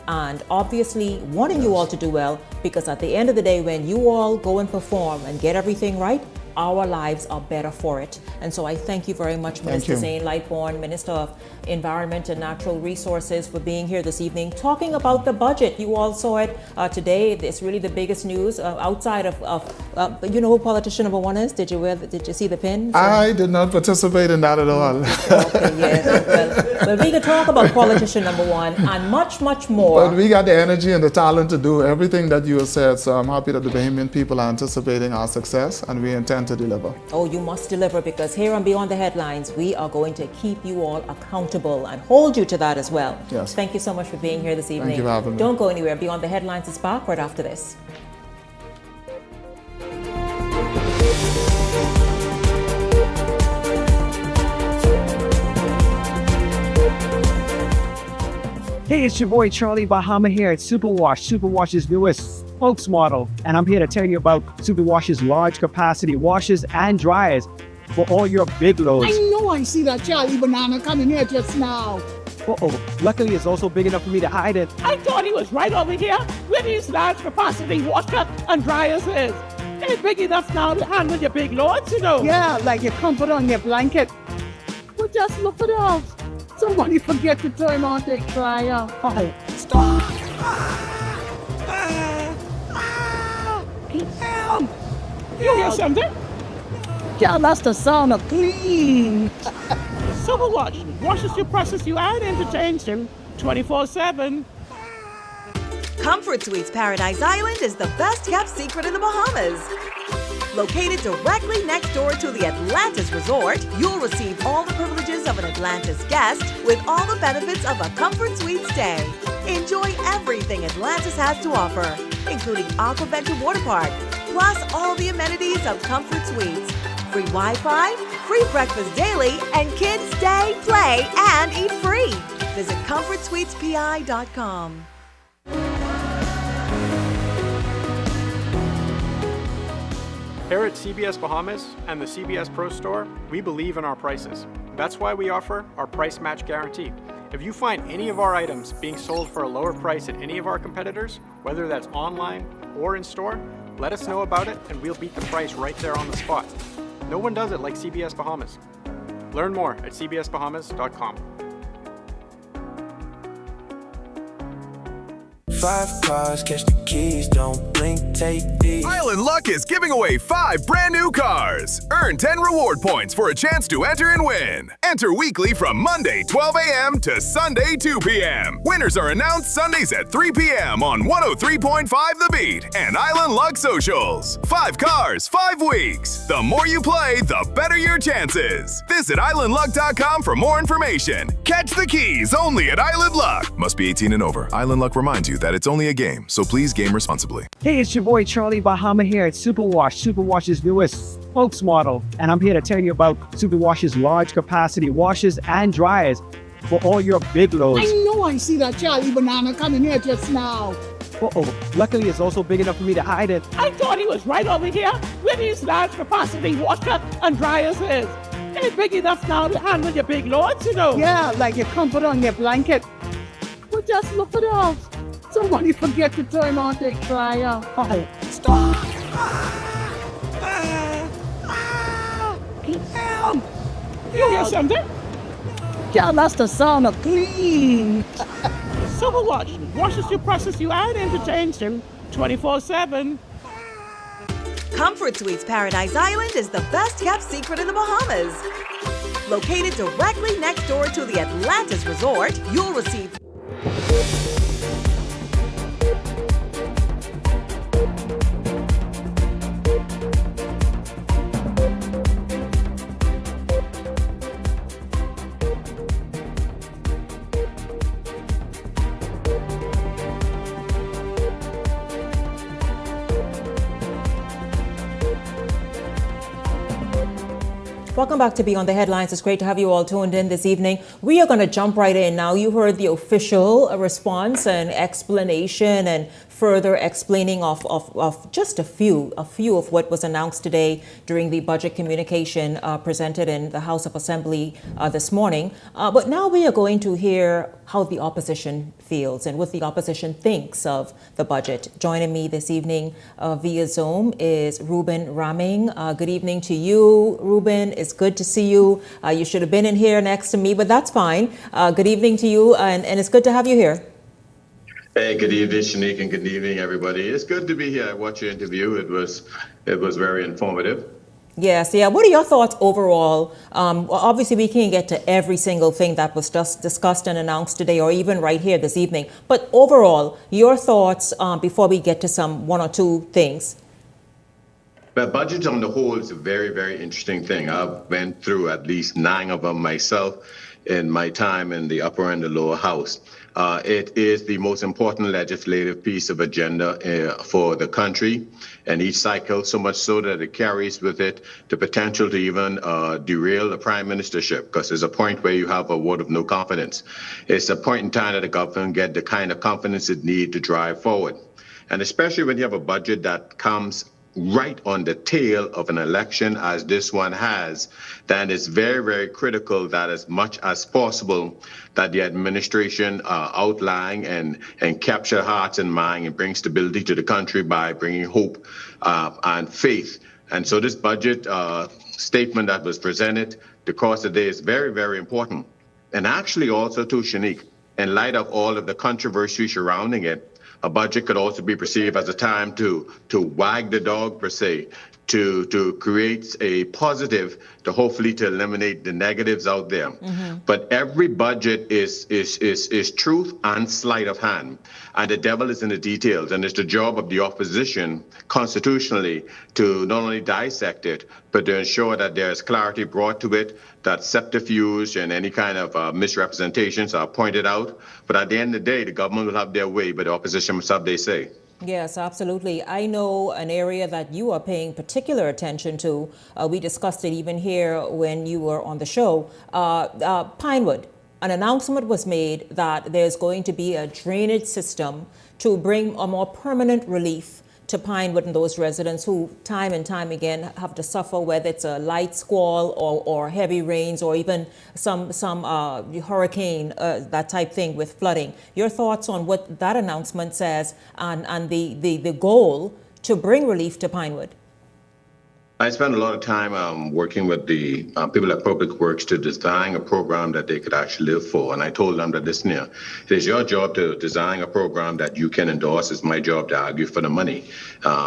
and obviously wanting you all to do well, because at the end of the day, when you all go and perform and get everything right, our lives are better for it. And so I thank you very much, Minister Zane Lightbourne, Minister of Environment and Natural Resources, for being here this evening, talking about the budget. You all saw it today. It's really the biggest news outside of you know who politician number one is? Did you see the pin? I did not participate in that at all. Okay, yes. Well, we could talk about politician number one and much, much more. But we got the energy and the talent to do everything that you have said. So I'm happy that the Bahamian people are anticipating our success, and we intend to deliver. Oh, you must deliver, because here on Beyond the Headlines, we are going to keep you all accountable and hold you to that as well. Yes. Thank you so much for being here this evening. Thank you for having me. Don't go anywhere. Beyond the Headlines is back right after this. Hey, it's your boy Charlie Bahama here at Superwash, Superwash's newest spokesmodel, and I'm here to tell you about Superwash's large capacity washers and dryers for all your big loads. I know I see that Charlie Banana coming here just now. Luckily it's also big enough for me to hide it. I thought he was right over here where these large capacity washer and dryers is. They're big enough now to handle your big loads, Yeah, like your comfort on your blanket. But just look at us. Somebody forget to turn on the dryer. Oh, stop! Help! You hear something? Yeah, that's the sound of clean. Superwash washes you, presses you, and entertains you 24/7. Comfort Suites Paradise Island is the best kept secret in the Bahamas. Located directly next door to the Atlantis Resort, you'll receive all the privileges of an Atlantis guest with all the benefits of a Comfort Suite stay. Enjoy everything Atlantis has to offer, including Aquaventure Water Park, plus all the amenities of Comfort Suites. Free Wi-Fi, free breakfast daily, and kids stay, play, and eat free. Visit ComfortSuitesPI.com. Here at CBS Bahamas and the CBS Pro Store, we believe in our prices. That's why we offer our price match guarantee. If you find any of our items being sold for a lower price at any of our competitors, whether that's online or in store, let us know about it and we'll beat the price right there on the spot. No one does it like CBS Bahamas. Learn more at cbsbahamas.com. 5 cars, catch the keys, don't blink, take these. Island Luck is giving away 5 brand new cars. Earn 10 reward points for a chance to enter and win. Enter weekly from Monday 12 a.m. to Sunday 2 p.m. Winners are announced Sundays at 3 p.m. on 103.5 The Beat and Island Luck Socials. 5 cars, 5 weeks. The more you play, the better your chances. Visit islandluck.com for more information. Catch the keys only at Island Luck. Must be 18 and over. Island Luck reminds you that it's only a game, so please game responsibly. Hey, it's your boy Charlie Bahama here at Superwash, Superwash's newest spokesmodel, and I'm here to tell you about Superwash's large capacity washers and dryers for all your big loads. I know I see that Charlie Banana coming here just now. Luckily it's also big enough for me to hide it. I thought he was right over here where these large capacity washer and dryers is. They're big enough now to handle your big loads, Yeah, like your comfort on your blanket. But just look at us. Somebody forget to turn on the dryer. Oh, stop! Help! You hear something? Yeah, that's the sound of clean. Superwash washes you, presses you, and entertains you 24/7. Comfort Suites Paradise Island is the best kept secret in the Bahamas. Located directly next door to the Atlantis Resort, you'll receive Welcome back to Beyond the Headlines. It's great to have you all tuned in this evening. We are going to jump right in now. You heard the official response and explanation and further explaining of just a few of what was announced today during the budget communication presented in the House of Assembly this morning. But now we are going to hear how the opposition feels and what the opposition thinks of the budget. Joining me this evening via Zoom is Ruben Raming. Good evening to you, Ruben. It's good to see you. You should have been in here next to me, but that's fine. Good evening to you, and it's good to have you here. Hey, good evening, Shanique, and good evening, everybody. It's good to be here. I watched your interview. It was very informative. Yes, yeah. What are your thoughts overall? Well, obviously, we can't get to every single thing that was just discussed and announced today, or even right here this evening. But overall, your thoughts before we get to some one or two things. But budget on the whole is a very, very interesting thing. I've went through at least 9 of them myself in my time in the upper and the lower house. It is the most important legislative piece of agenda for the country and each cycle, so much so that it carries with it the potential to even derail the prime ministership, because there's a point where you have a vote of no confidence. It's a point in time that the government get the kind of confidence it needs to drive forward. And especially when you have a budget that comes right on the tail of an election as this one has, then it's very, very critical that as much as possible that the administration outline and capture hearts and mind and bring stability to the country by bringing hope and faith. And so this budget statement that was presented the course of the day is very, very important. And actually also too, Shanique, in light of all of the controversy surrounding it, a budget could also be perceived as a time to wag the dog, per se, to create a positive, to hopefully to eliminate the negatives out there. Mm-hmm. But every budget is truth and sleight of hand. And the devil is in the details. And it's the job of the opposition constitutionally to not only dissect it, but to ensure that there's clarity brought to it, that subterfuge and any kind of misrepresentations are pointed out. But at the end of the day, the government will have their way, but the opposition must have their say. Yes, absolutely. I know an area that you are paying particular attention to. We discussed it even here when you were on the show. Pinewood. An announcement was made that there's going to be a drainage system to bring a more permanent relief to Pinewood and those residents who time and time again have to suffer, whether it's a light squall or heavy rains or even some hurricane, that type thing with flooding. Your thoughts on what that announcement says and the goal to bring relief to Pinewood? I spent a lot of time working with the people at Public Works to design a program that they could actually live for. And I told them that, listen here, it is your job to design a program that you can endorse. It's my job to argue for the money,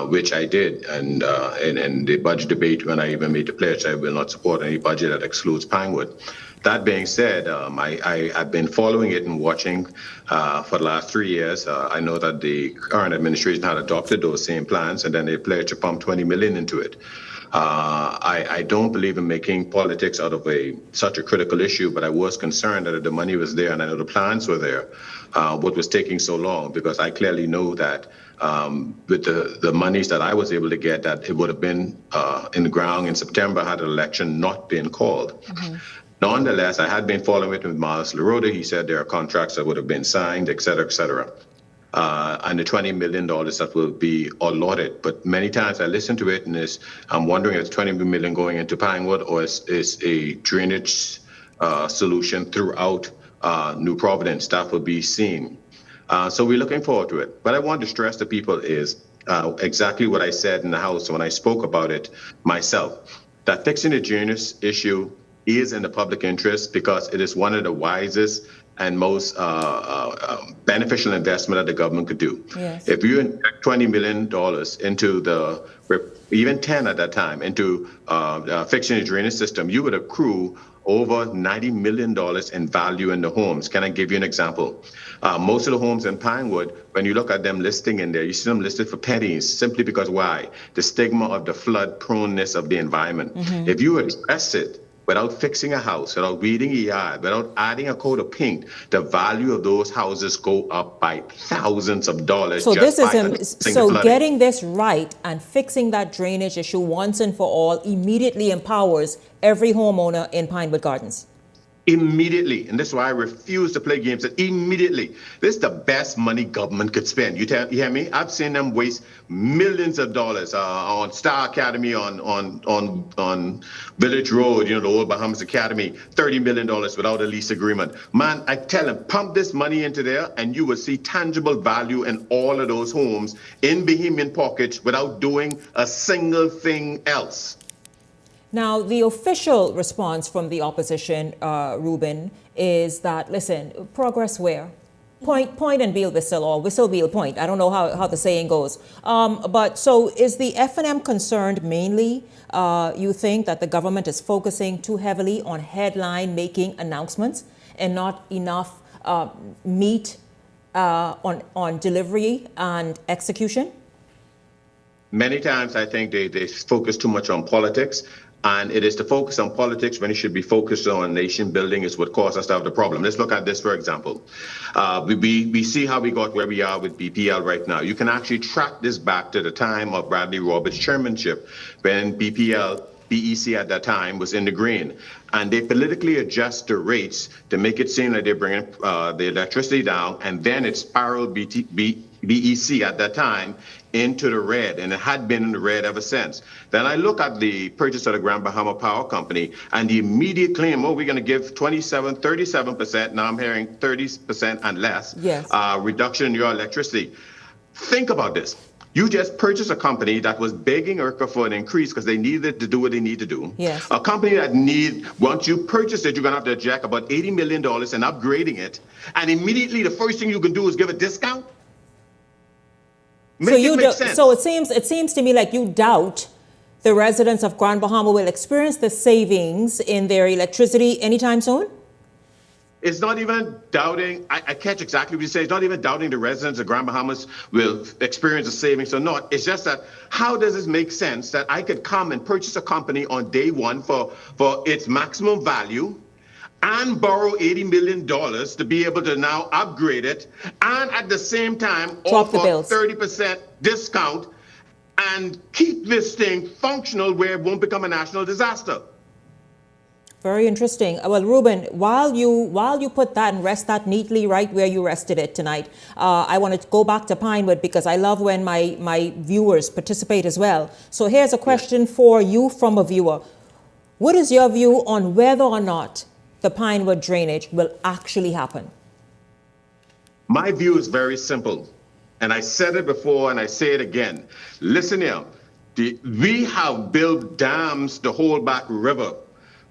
which I did. And in the budget debate, when I even made the pledge, I will not support any budget that excludes Pinewood. That being said, I've been following it and watching for the last 3 years. I know that the current administration had adopted those same plans, and then they pledged to pump $20 million into it. I don't believe in making politics out of such a critical issue, but I was concerned that if the money was there and I know the plans were there, what was taking so long? Because I clearly know that with the monies that I was able to get, that it would have been in the ground in September had an election not been called. Mm-hmm. Nonetheless, I had been following it with Miles LaRota. He said there are contracts that would have been signed, et cetera, et cetera. And the $20 million that will be allotted. But many times I listen to it and I'm wondering if it's $20 million going into Pinewood or is a drainage solution throughout New Providence. That will be seen. So we're looking forward to it. But I want to stress to people is exactly what I said in the House when I spoke about it myself, that fixing the drainage issue is in the public interest because it is one of the wisest and most beneficial investment that the government could do. Yes. If you inject $20 million into even 10 at that time, into fixing the drainage system, you would accrue over $90 million in value in the homes. Can I give you an example? Most of the homes in Pinewood, when you look at them listing in there, you see them listed for pennies, simply because why? The stigma of the flood proneness of the environment. Mm-hmm. If you address it, without fixing a house, without weeding a yard, without adding a coat of paint, the value of those houses go up by thousands of dollars. So just this by is addressing the so flooding. getting this right and fixing that drainage issue once and for all immediately empowers every homeowner in Pinewood Gardens. Immediately, and this is why I refuse to play games. Immediately, this is the best money government could spend. You hear me? I've seen them waste millions of dollars on Star Academy, on Village Road, the old Bahamas Academy, $30 million without a lease agreement. Man, I tell them, pump this money into there, and you will see tangible value in all of those homes in Bahamian pockets without doing a single thing else. Now, the official response from the opposition, Ruben, is that, listen, progress where? Point and we'll whistle, or whistle we'll point. I don't know how the saying goes. But so is the F&M concerned mainly, you think, that the government is focusing too heavily on headline-making announcements and not enough meat on delivery and execution? Many times I think they focus too much on politics. And it is to focus on politics when it should be focused on nation building is what caused us to have the problem. Let's look at this, for example. We see how we got where we are with BPL right now. You can actually track this back to the time of Bradley Roberts' chairmanship, when BEC at that time was in the green. And they politically adjust the rates to make it seem like they're bringing the electricity down, and then it spiraled BEC at that time into the red, and it had been in the red ever since. Then I look at the purchase of the Grand Bahama Power Company and the immediate claim, we're going to give 37%, now I'm hearing 30% and less, reduction in your electricity. Think about this. You just purchased a company that was begging ERCA for an increase because they needed to do what they need to do. Yes. A company that once you purchase it, you're going to have to jack about $80 million and upgrading it. And immediately the first thing you can do is give a discount? So it seems to me like you doubt the residents of Grand Bahama will experience the savings in their electricity anytime soon? It's not even doubting, I catch exactly what you say, it's not even doubting the residents of Grand Bahamas will experience a savings or not. It's just that, how does this make sense that I could come and purchase a company on day one for its maximum value and borrow $80 million to be able to now upgrade it, and at the same time offer 30% discount and keep this thing functional where it won't become a national disaster? Very interesting. Well, Ruben, while you put that and rest that neatly right where you rested it tonight, I want to go back to Pinewood because I love when my viewers participate as well. So here's a question for you from a viewer. What is your view on whether or not the Pinewood drainage will actually happen? My view is very simple. And I said it before and I say it again. Listen here. We have built dams to hold back river.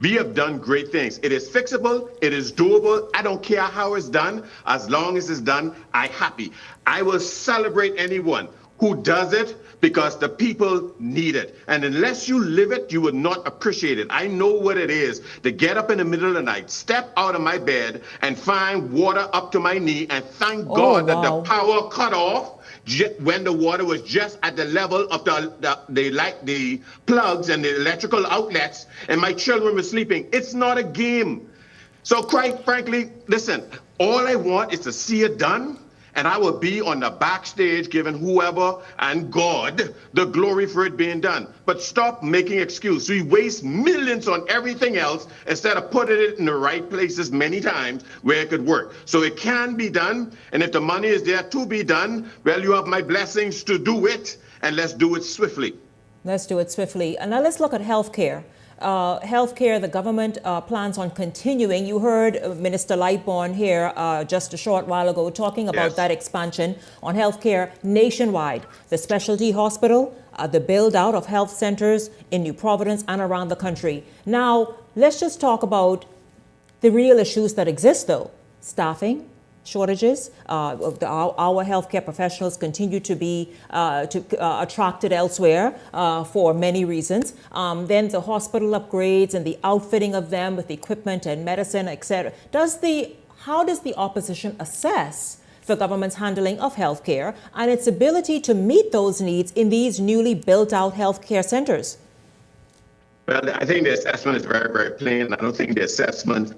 We have done great things. It is fixable. It is doable. I don't care how it's done. As long as it's done, I'm happy. I will celebrate anyone who does it because the people need it. And unless you live it, you will not appreciate it. I know what it is to get up in the middle of the night, step out of my bed and find water up to my knee and thank God that the power cut off when the water was just at the level of the plugs and the electrical outlets and my children were sleeping. It's not a game. So quite frankly, listen, all I want is to see it done. And I will be on the backstage giving whoever and God the glory for it being done. But stop making excuses. We waste millions on everything else instead of putting it in the right places many times where it could work. So it can be done. And if the money is there to be done, well, you have my blessings to do it. And let's do it swiftly. Let's do it swiftly. And now let's look at healthcare. Healthcare, the government plans on continuing. You heard Minister Lightbourne here just a short while ago talking about that expansion on healthcare nationwide. The specialty hospital, the build out of health centers in New Providence and around the country. Now, let's just talk about the real issues that exist, though. Staffing shortages. Our healthcare professionals continue to be attracted elsewhere for many reasons. Then the hospital upgrades and the outfitting of them with equipment and medicine, etc. How does the opposition assess the government's handling of healthcare and its ability to meet those needs in these newly built out healthcare centers? Well, I think the assessment is very, very plain. I don't think the assessment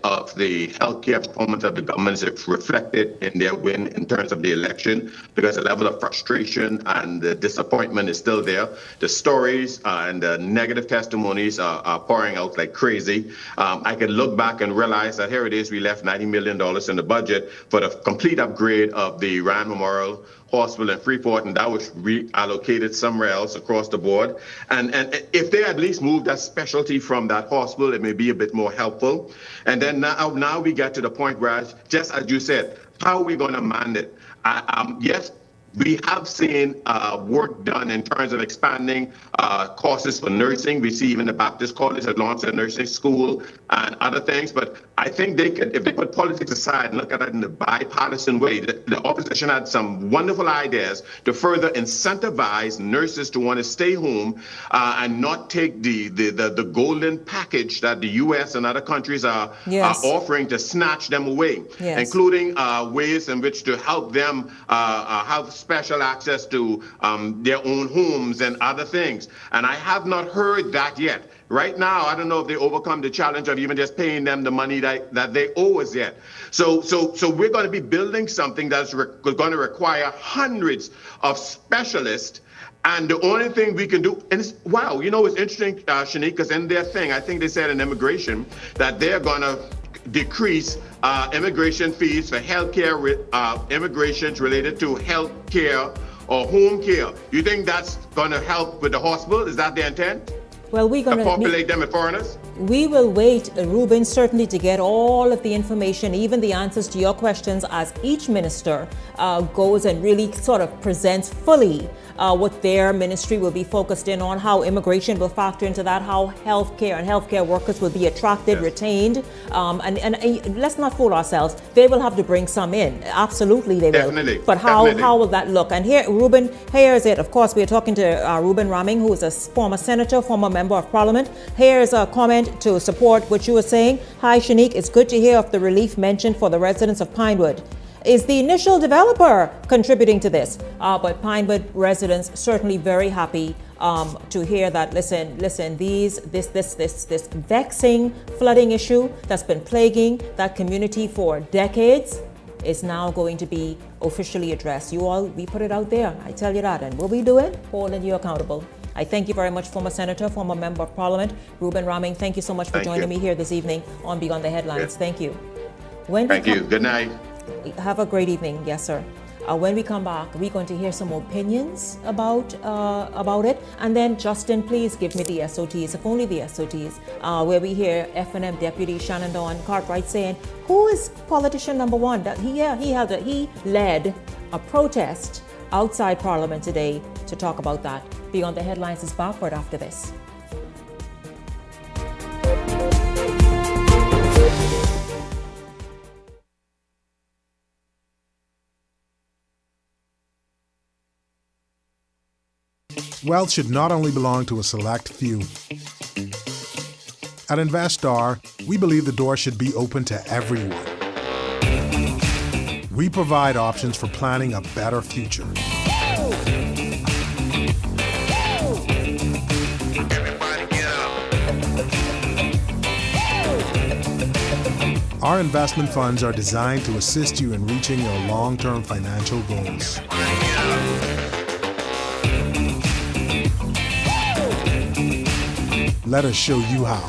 of the healthcare performance of the government is reflected in their win in terms of the election, because the level of frustration and the disappointment is still there. The stories and the negative testimonies are pouring out like crazy. I can look back and realize that here it is, we left $90 million in the budget for the complete upgrade of the Rand Memorial Hospital in Freeport, and that was reallocated somewhere else across the board. And if they at least moved that specialty from that hospital, it may be a bit more helpful. And then now we get to the point where, just as you said, how are we going to man it? Yes, we have seen work done in terms of expanding courses for nursing. We see even the Baptist College has launched a nursing school and other things. But I think they could, if they put politics aside and look at it in a bipartisan way, the opposition had some wonderful ideas to further incentivize nurses to want to stay home and not take the golden package that the U.S. and other countries are offering to snatch them away, including ways in which to help them have special access to their own homes and other things. And I have not heard that yet. Right now, I don't know if they overcome the challenge of even just paying them the money that they owe us yet. So we're going to be building something that's going to require hundreds of specialists. And the only thing we can do, and it's, wow, you know, it's interesting, Shanique, because in their thing, I think they said in immigration that they're going to decrease immigration fees for healthcare immigrations related to healthcare or home care. You think that's going to help with the hospital? Is that the intent? Well, we're going to populate them with foreigners? We will wait, Ruben, certainly to get all of the information, even the answers to your questions, as each minister goes and really sort of presents fully what their ministry will be focused in on, how immigration will factor into that, how healthcare and healthcare workers will be attracted, retained. And let's not fool ourselves. They will have to bring some in. Absolutely, they will. But how will that look? And here, Ruben, here is it. Of course, we are talking to Ruben Raming, who is a former senator, former member of parliament. Here's a comment to support what you were saying. Hi, Shanique. It's good to hear of the relief mentioned for the residents of Pinewood. Is the initial developer contributing to this? But Pinewood residents certainly very happy to hear that. Listen, this vexing flooding issue that's been plaguing that community for decades is now going to be officially addressed. We put it out there. I tell you that. And what we doing? Holding you accountable. I thank you very much, former senator, former member of parliament, Ruben Raming. Thank you so much for joining me here this evening on Beyond the Headlines. Thank you. Thank you. Good night. Have a great evening. Yes, sir. When we come back, we're going to hear some opinions about it. And then, Justin, please give me the SOTs, if only the SOTs, where we hear F&M Deputy Shannon Dawn Cartwright saying, who is politician number one? That he led a protest outside Parliament today to talk about that. Beyond the Headlines is backward after this. Wealth should not only belong to a select few. At InvestStar, we believe the door should be open to everyone. We provide options for planning a better future. Our investment funds are designed to assist you in reaching your long-term financial goals. Let us show you how.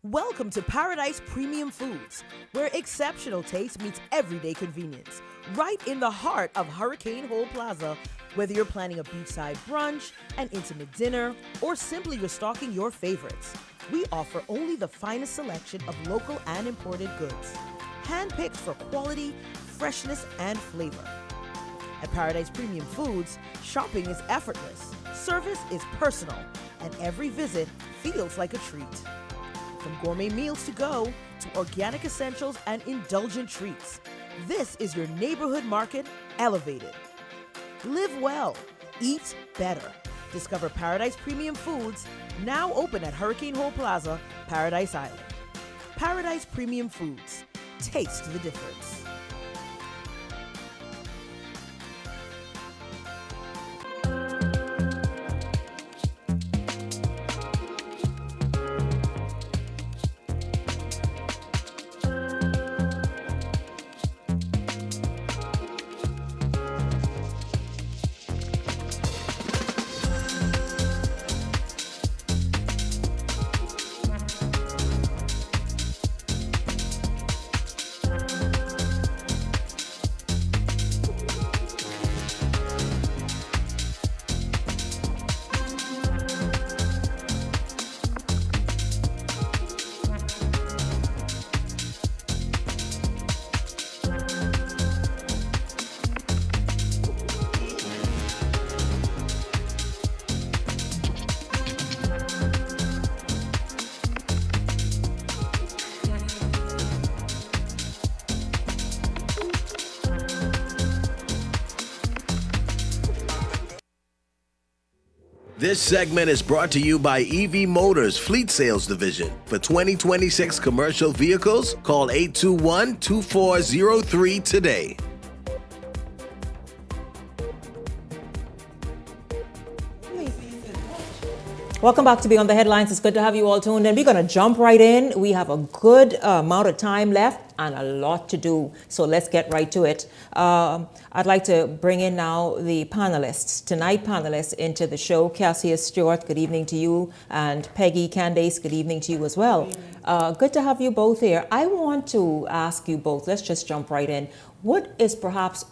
Welcome to Paradise Premium Foods, where exceptional taste meets everyday convenience. Right in the heart of Hurricane Hole Plaza, whether you're planning a beachside brunch, an intimate dinner, or simply restocking your favorites, we offer only the finest selection of local and imported goods, handpicked for quality, freshness, and flavor. At Paradise Premium Foods, shopping is effortless, service is personal, and every visit feels like a treat. From gourmet meals to go to organic essentials and indulgent treats, this is your neighborhood market elevated. Live well, eat better. Discover Paradise Premium Foods, now open at Hurricane Hole Plaza, Paradise Island. Paradise Premium Foods. Taste the difference. This segment is brought to you by EV Motors Fleet Sales Division. For 2026 commercial vehicles, call 821-2403 today. Welcome back to Beyond the Headlines. It's good to have you all tuned in. We're going to jump right in. We have a good amount of time left and a lot to do. So let's get right to it. I'd like to bring in now the panelists, tonight panelists into the show. Cassius Stewart, good evening to you. And Peggy Candace, good evening to you as well. Good to have you both here. I want to ask you both, let's just jump right in. What is perhaps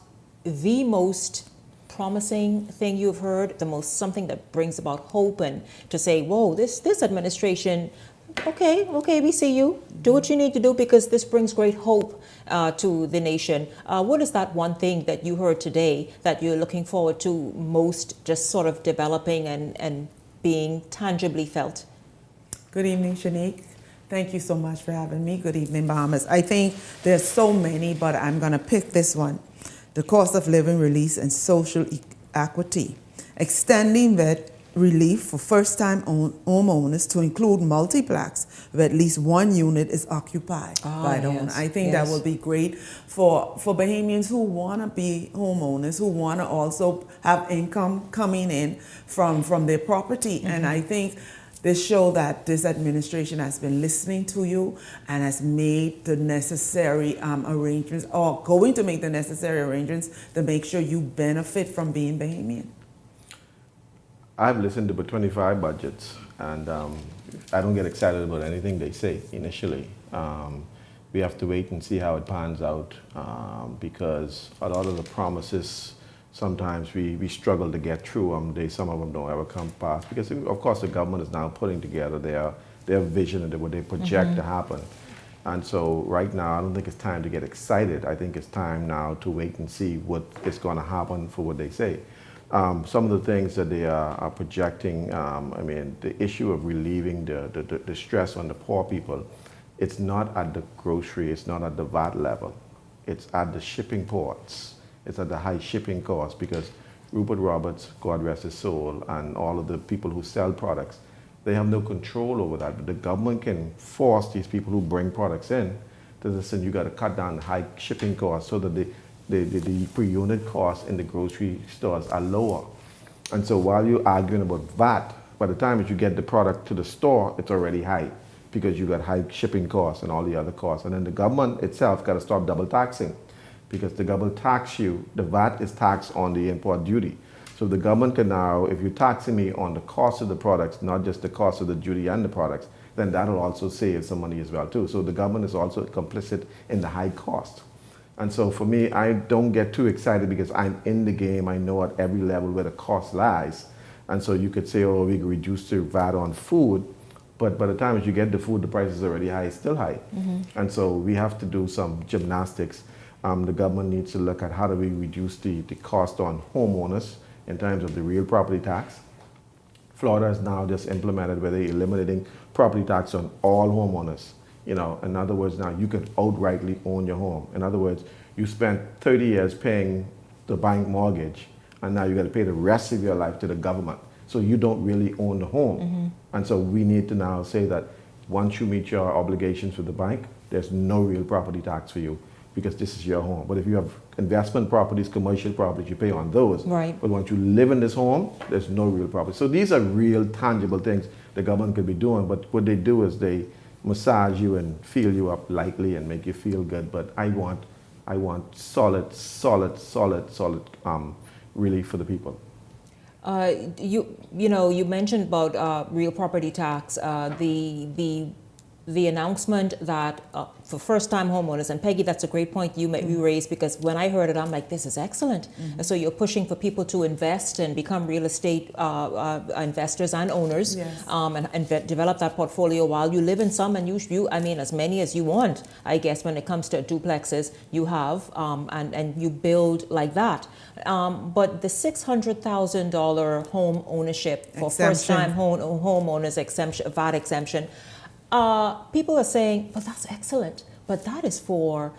the most promising thing you've heard, the most something that brings about hope and to say, whoa, this administration, okay, we see you. Do what you need to do because this brings great hope to the nation. What is that one thing that you heard today that you're looking forward to most just sort of developing and being tangibly felt? Good evening, Shanique. Thank you so much for having me. Good evening, Bahamas. I think there's so many, but I'm going to pick this one. The cost of living release and social equity. Extending vet relief for first-time homeowners to include multiplex where at least one unit is occupied by the owner. I think that will be great for Bahamians who want to be homeowners, who want to also have income coming in from their property. And I think this shows that this administration has been listening to you and has made the necessary arrangements, or going to make the necessary arrangements to make sure you benefit from being Bahamian. I've listened to the 25 budgets, and I don't get excited about anything they say initially. We have to wait and see how it pans out because a lot of the promises sometimes we struggle to get through them. Some of them don't ever come past because, of course, the government is now putting together their vision and what they project to happen. And so right now, I don't think it's time to get excited. I think it's time now to wait and see what is going to happen for what they say. Some of the things that they are projecting, I mean, the issue of relieving the stress on the poor people, it's not at the grocery, it's not at the VAT level. It's at the shipping ports. It's at the high shipping cost because Rupert Roberts, God rest his soul, and all of the people who sell products, they have no control over that. But the government can force these people who bring products in to listen, you got to cut down the high shipping costs so that the per unit costs in the grocery stores are lower. And so while you're arguing about VAT, by the time that you get the product to the store, it's already high because you got high shipping costs and all the other costs. And then the government itself got to stop double taxing. Because the government tax you, the VAT is taxed on the import duty. So the government can now, if you're taxing me on the cost of the products, not just the cost of the duty and the products, then that'll also save some money as well too. So the government is also complicit in the high cost. And so for me, I don't get too excited because I'm in the game. I know at every level where the cost lies. And so you could say, oh, we could reduce the VAT on food, but by the time that you get the food, the price is already high, it's still high. And so we have to do some gymnastics. The government needs to look at how do we reduce the cost on homeowners in terms of the real property tax. Florida has now just implemented where they're eliminating property tax on all homeowners. You know, in other words, now you can outrightly own your home. In other words, you spent 30 years paying the bank mortgage, and now you got to pay the rest of your life to the government. So you don't really own the home. And so we need to now say that once you meet your obligations with the bank, there's no real property tax for you because this is your home. But if you have investment properties, commercial properties, you pay on those. Right. But once you live in this home, there's no real property. So these are real tangible things the government could be doing. But what they do is they massage you and feel you up lightly and make you feel good. But I want solid relief for the people. You mentioned about real property tax, the announcement that for first-time homeowners, and Peggy, that's a great point you raised, because when I heard it, I'm like, this is excellent. And so you're pushing for people to invest and become real estate investors and owners, Yes. and develop that portfolio while you live in some, and you I mean, as many as you want, I guess, when it comes to duplexes, you have, and you build like that. But the $600,000 home ownership for first-time homeowners exemption, VAT exemption, people are saying, well, that's excellent, but that is for,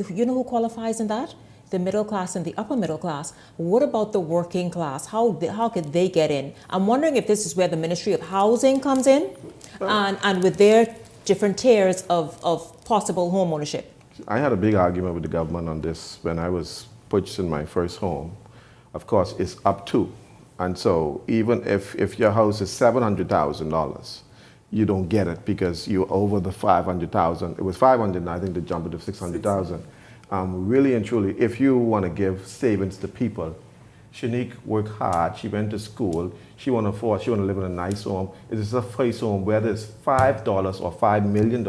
you know who qualifies in that? The middle class and the upper middle class. What about the working class? How could they get in? I'm wondering if this is where the Ministry of Housing comes in, and with their different tiers of possible home ownership. I had a big argument with the government on this when I was purchasing my first home. Of course, it's up to. And so even if your house is $700,000, you don't get it because you're over the 500,000. It was 500, and I think they jumped it to 600,000. Really and truly, if you want to give savings to people, Shanique worked hard. She went to school. She want to live in a nice home. If it's a first home, whether it's $5 or $5 million,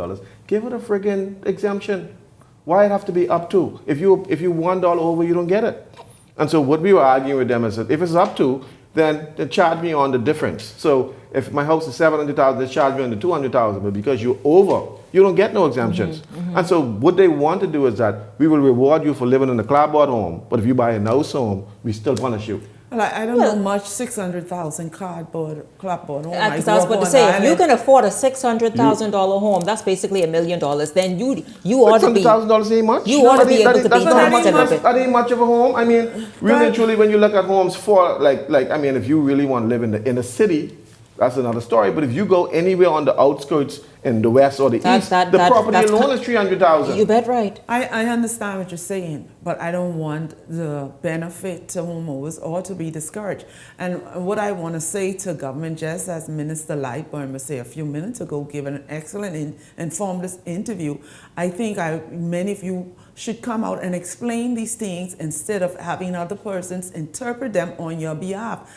give it a friggin' exemption. Why it have to be up to? If you $1 over, you don't get it. And so what we were arguing with them is that if it's up to, then they charge me on the difference. So if my house is $700,000, they charge me on the $200,000. But because you're over, you don't get no exemptions. And so what they want to do is that we will reward you for living in a clapboard home, but if you buy a nice home, we still punish you. Well, I don't know much $600,000 clapboard home. Because I was about to say, if you can afford a $600,000 home, that's basically $1 million. Then you ought to be. $600,000 ain't much. You ought to be able to be taxed a little bit. That ain't much of a home. I mean, really and truly, when you look at homes for I mean, if you really want to live in the inner city, that's another story. But if you go anywhere on the outskirts in the west or the east, the property alone is $300,000. You bet right. I understand what you're saying, but I don't want the benefit to homeowners or to be discouraged. And what I want to say to government, just as Minister Lightburn was saying a few minutes ago, given an excellent informed interview, I think many of you should come out and explain these things instead of having other persons interpret them on your behalf.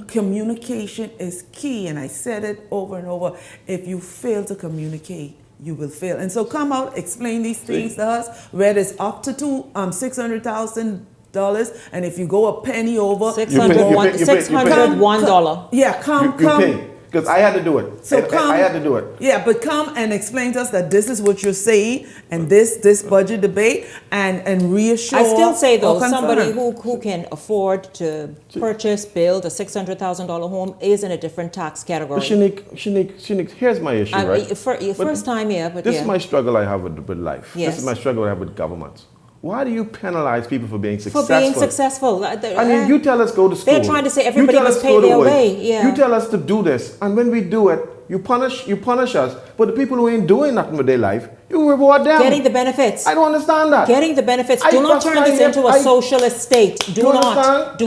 Communication is key, and I said it over and over. If you fail to communicate, you will fail. And so come out, explain these things to us, where it's up to $600,000, and if you go a penny over, $601. Yeah, come. Pay. Because I had to do it. So I had to do it. Yeah, but come and explain to us that this is what you're saying, and this budget debate, and reassure. I still say though, somebody who can afford to purchase, build a $600,000 home is in a different tax category. But Shanique, here's my issue, right? First time, yeah, but this is my struggle I have with life. Yes. This is my struggle I have with governments. Why do you penalize people for being successful? For being successful. I mean, you tell us go to school. They're trying to say everybody must pay their way. Yeah. You tell us to do this, and when we do it, you punish us. But the people who ain't doing nothing with their life, you reward them. Getting the benefits. I don't understand that. Getting the benefits. Do not turn this into a socialist state. Do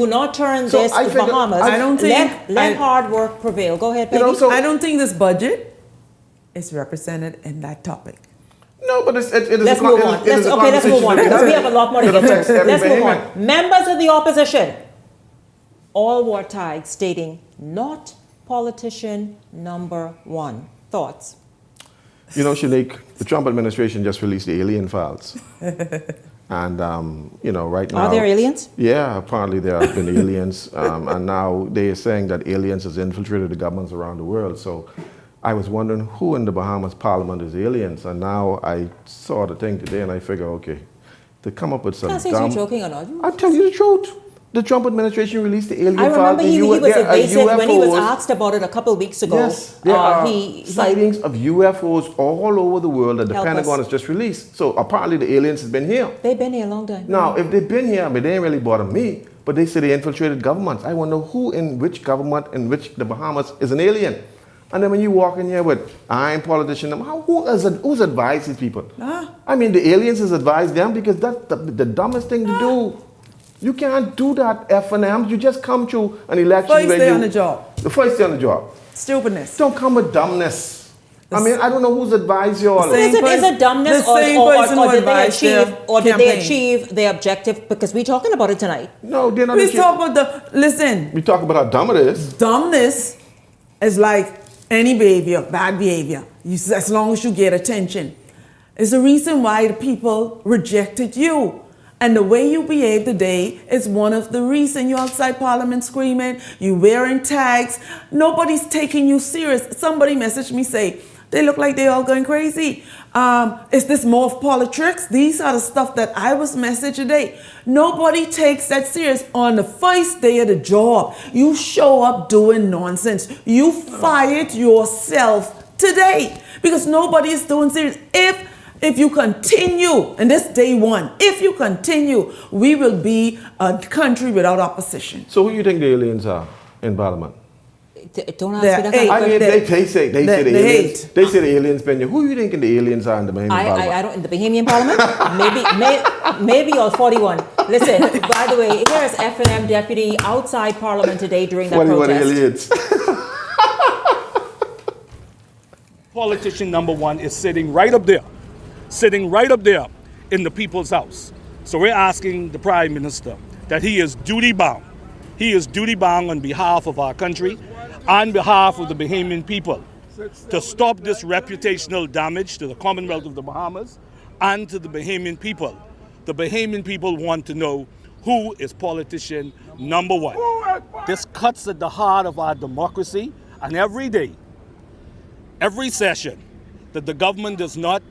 not turn this to Bahamas. I don't think let hard work prevail. Go ahead, Peggy. I don't think this budget is represented in that topic. No, but it is. Let's move on. Let's move on because we have a lot more to get to. Let's move on. Members of the opposition all wore tags stating "not politician number one." Thoughts? You know, Shanique, the Trump administration just released the alien files. And, right now... Are there aliens? Yeah, apparently there have been aliens. And now they are saying that aliens has infiltrated the governments around the world. So I was wondering who in the Bahamas parliament is aliens. And now I saw the thing today and I figure, okay, to come up with some Can't say you're joking or not. I'll tell you the truth. The Trump administration released the alien I remember he was evasive when he was UFOs. asked about it a couple of weeks ago. Yes, there are he sightings of UFOs all over the world that the Help Pentagon us. has just released. So apparently the aliens has been here. They've been here a long time. Now, if they've been here, I mean, they ain't really bother me, but they say they infiltrated governments. I want to know who in which government in which the Bahamas is an alien. And then when you walk in here with, I'm politician, who's advised these people? I mean, the aliens has advised them because that's the dumbest thing to do. You can't do that, F&M. You just come to an election First where day on the job. The first day on the job. Stupidness. Don't come with dumbness. I mean, I don't know who's advised you all. Is it dumbness or did they achieve their objective? Because we're talking about it tonight. No, they're not. We talk about listen. We talk about how dumb it is. Dumbness is like any behavior, bad behavior. As long as you get attention. It's the reason why the people rejected you. And the way you behave today is one of the reasons you're outside Parliament screaming, you wearing tags. Nobody's taking you serious. Somebody messaged me say, they look like they're all going crazy. Is this more of politics? These are the stuff that I was messaged today. Nobody takes that serious. On the first day of the job, you show up doing nonsense. You fired yourself today because nobody is doing serious. If you continue, and this day one, if you continue, we will be a country without opposition. So who do you think the aliens are in Parliament? Don't ask me that kind of I mean, they say the aliens. hate. They say the aliens been here. Who do you think the aliens are in the Bahamian Parliament? I don't in the Bahamian Parliament. maybe all 41. Listen, by the way, here is F&M deputy outside Parliament today during that 41 protest. aliens. Politician number one is sitting right up there in the people's house. So we're asking the Prime Minister that he is duty bound. He is duty bound on behalf of our country, on behalf of the Bahamian people, to stop this reputational damage to the Commonwealth of the Bahamas and to the Bahamian people. The Bahamian people want to know who is politician number one. This cuts at the heart of our democracy, and every day, every session that the government does not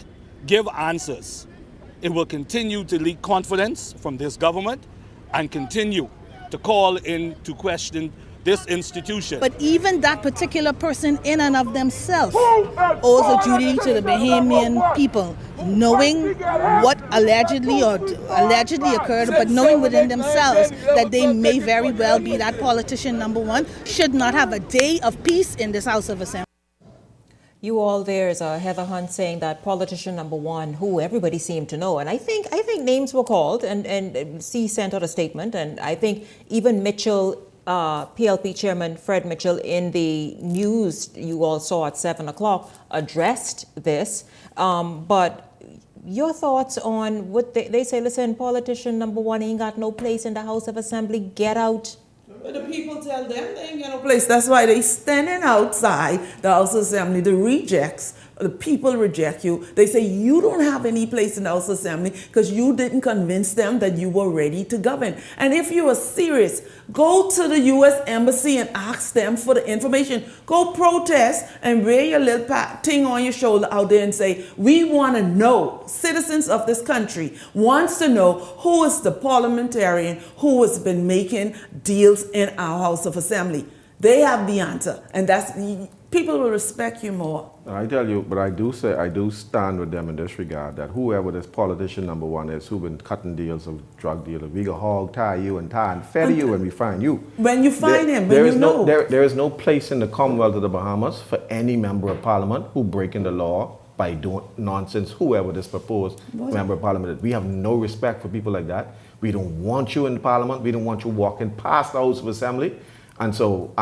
give answers, it will continue to leak confidence from this government and continue to call into question this institution. But even that particular person in and of themselves owes a duty to the Bahamian people, knowing what allegedly occurred, but knowing within themselves that they may very well be that politician number one, should not have a day of peace in this House of Assembly. You all, there's Heather Hunt saying that politician number one, who everybody seemed to know, and I think names were called, and C sent out a statement, and I think even Mitchell, PLP chairman Fred Mitchell, in the news you all saw at 7 o'clock, addressed this. But your thoughts on what they say? Listen, politician number one ain't got no place in the House of Assembly. Get out. But the people tell them they ain't got no place. That's why they standing outside the House of Assembly. The rejects, the people reject you. They say you don't have any place in the House of Assembly because you didn't convince them that you were ready to govern. And if you are serious, go to the U.S. Embassy and ask them for the information. Go protest and wear your little thing on your shoulder out there and say, we want to know, citizens of this country wants to know who is the parliamentarian who has been making deals in our House of Assembly. They have the answer, and that's people will respect you more. I tell you, but I do stand with them in this regard, that whoever this politician number one is, who've been cutting deals of drug dealers, we go hog tie you and tie and feather you when we find you. When you find him, there when you know. There is no place in the Commonwealth of the Bahamas for any member of Parliament who breaking the law by doing nonsense, whoever this proposed member of Parliament is. We have no respect for people like that. We don't want you in the Parliament. We don't want you walking past the House of Assembly. And so,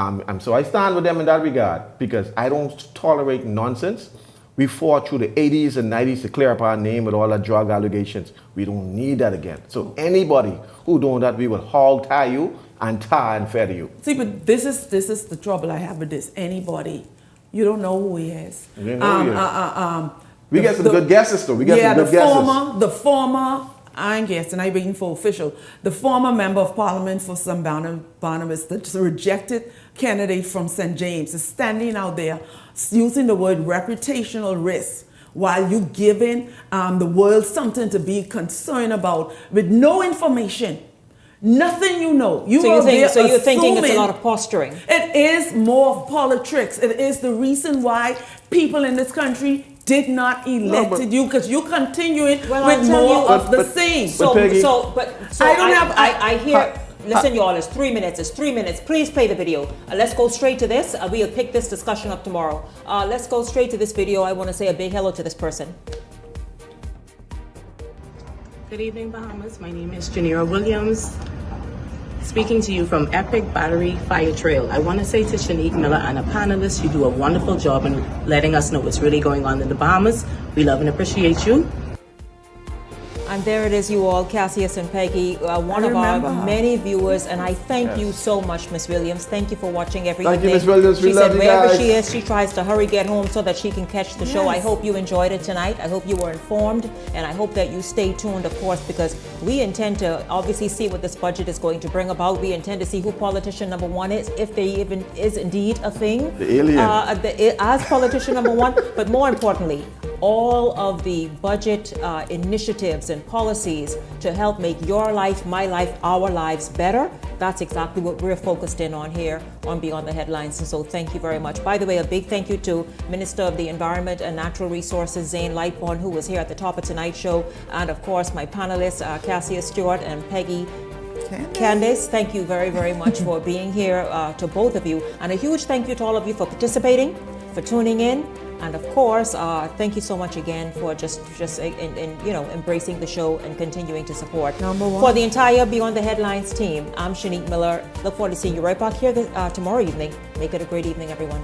so I stand with them in that regard because I don't tolerate nonsense. We fought through the 80s and 90s to clear up our name with all the drug allegations. We don't need that again. So anybody who doing that, we will hog tie you and tie and feather you. See, but this is the trouble I have with this. Anybody, you don't know who he is. We know who he is. We get some good guesses though. We get some good guesses. The former. I ain't guessing, I'm waiting for official. The former member of Parliament for St. Barnabas, the rejected candidate from St. James, is standing out there using the word reputational risk while you giving the world something to be concerned about with no information. Nothing you know. You So are you think? there So you're thinking it's a assuming lot of posturing? It is more politics. It is the reason why people in this country did not elect you, because you're continuing with more of the same. I hear. Listen, y'all, it's 3 minutes. It's 3 minutes. Please play the video. Let's go straight to this. We'll pick this discussion up tomorrow. Let's go straight to this video. I want to say a big hello to this person. Good evening, Bahamas. My name is Janira Williams, speaking to you from Epic Battery Fire Trail. I want to say to Shanique Miller and the panelists, you do a wonderful job in letting us know what's really going on in the Bahamas. We love and appreciate you. And there it is, you all, Cassius and Peggy, one of our many viewers, and I thank you so much, Miss Williams. Thank you for watching every evening. Thank you, Miss Williams. She said wherever she is, she tries to hurry get home so that she can catch the show. I hope you enjoyed it tonight. I hope you were informed, and I hope that you stay tuned, of course, because we intend to obviously see what this budget is going to bring about. We intend to see who politician number one is, if there even is indeed a thing. The alien. As politician number one, but more importantly, all of the budget initiatives and policies to help make your life, my life, our lives better. That's exactly what we're focused in on here on Beyond the Headlines. And so thank you very much. By the way, a big thank you to Minister of the Environment and Natural Resources, Zane Lightbourne, who was here at the top of tonight's show. And of course, my panelists, Cassius Stewart and Peggy Candace, thank you very, very much for being here, to both of you. And a huge thank you to all of you for participating, for tuning in. And of course, thank you so much again for just embracing the show and continuing to support. For the entire Beyond the Headlines team, I'm Shanique Miller. Look forward to seeing you right back here tomorrow evening. Make it a great evening, everyone.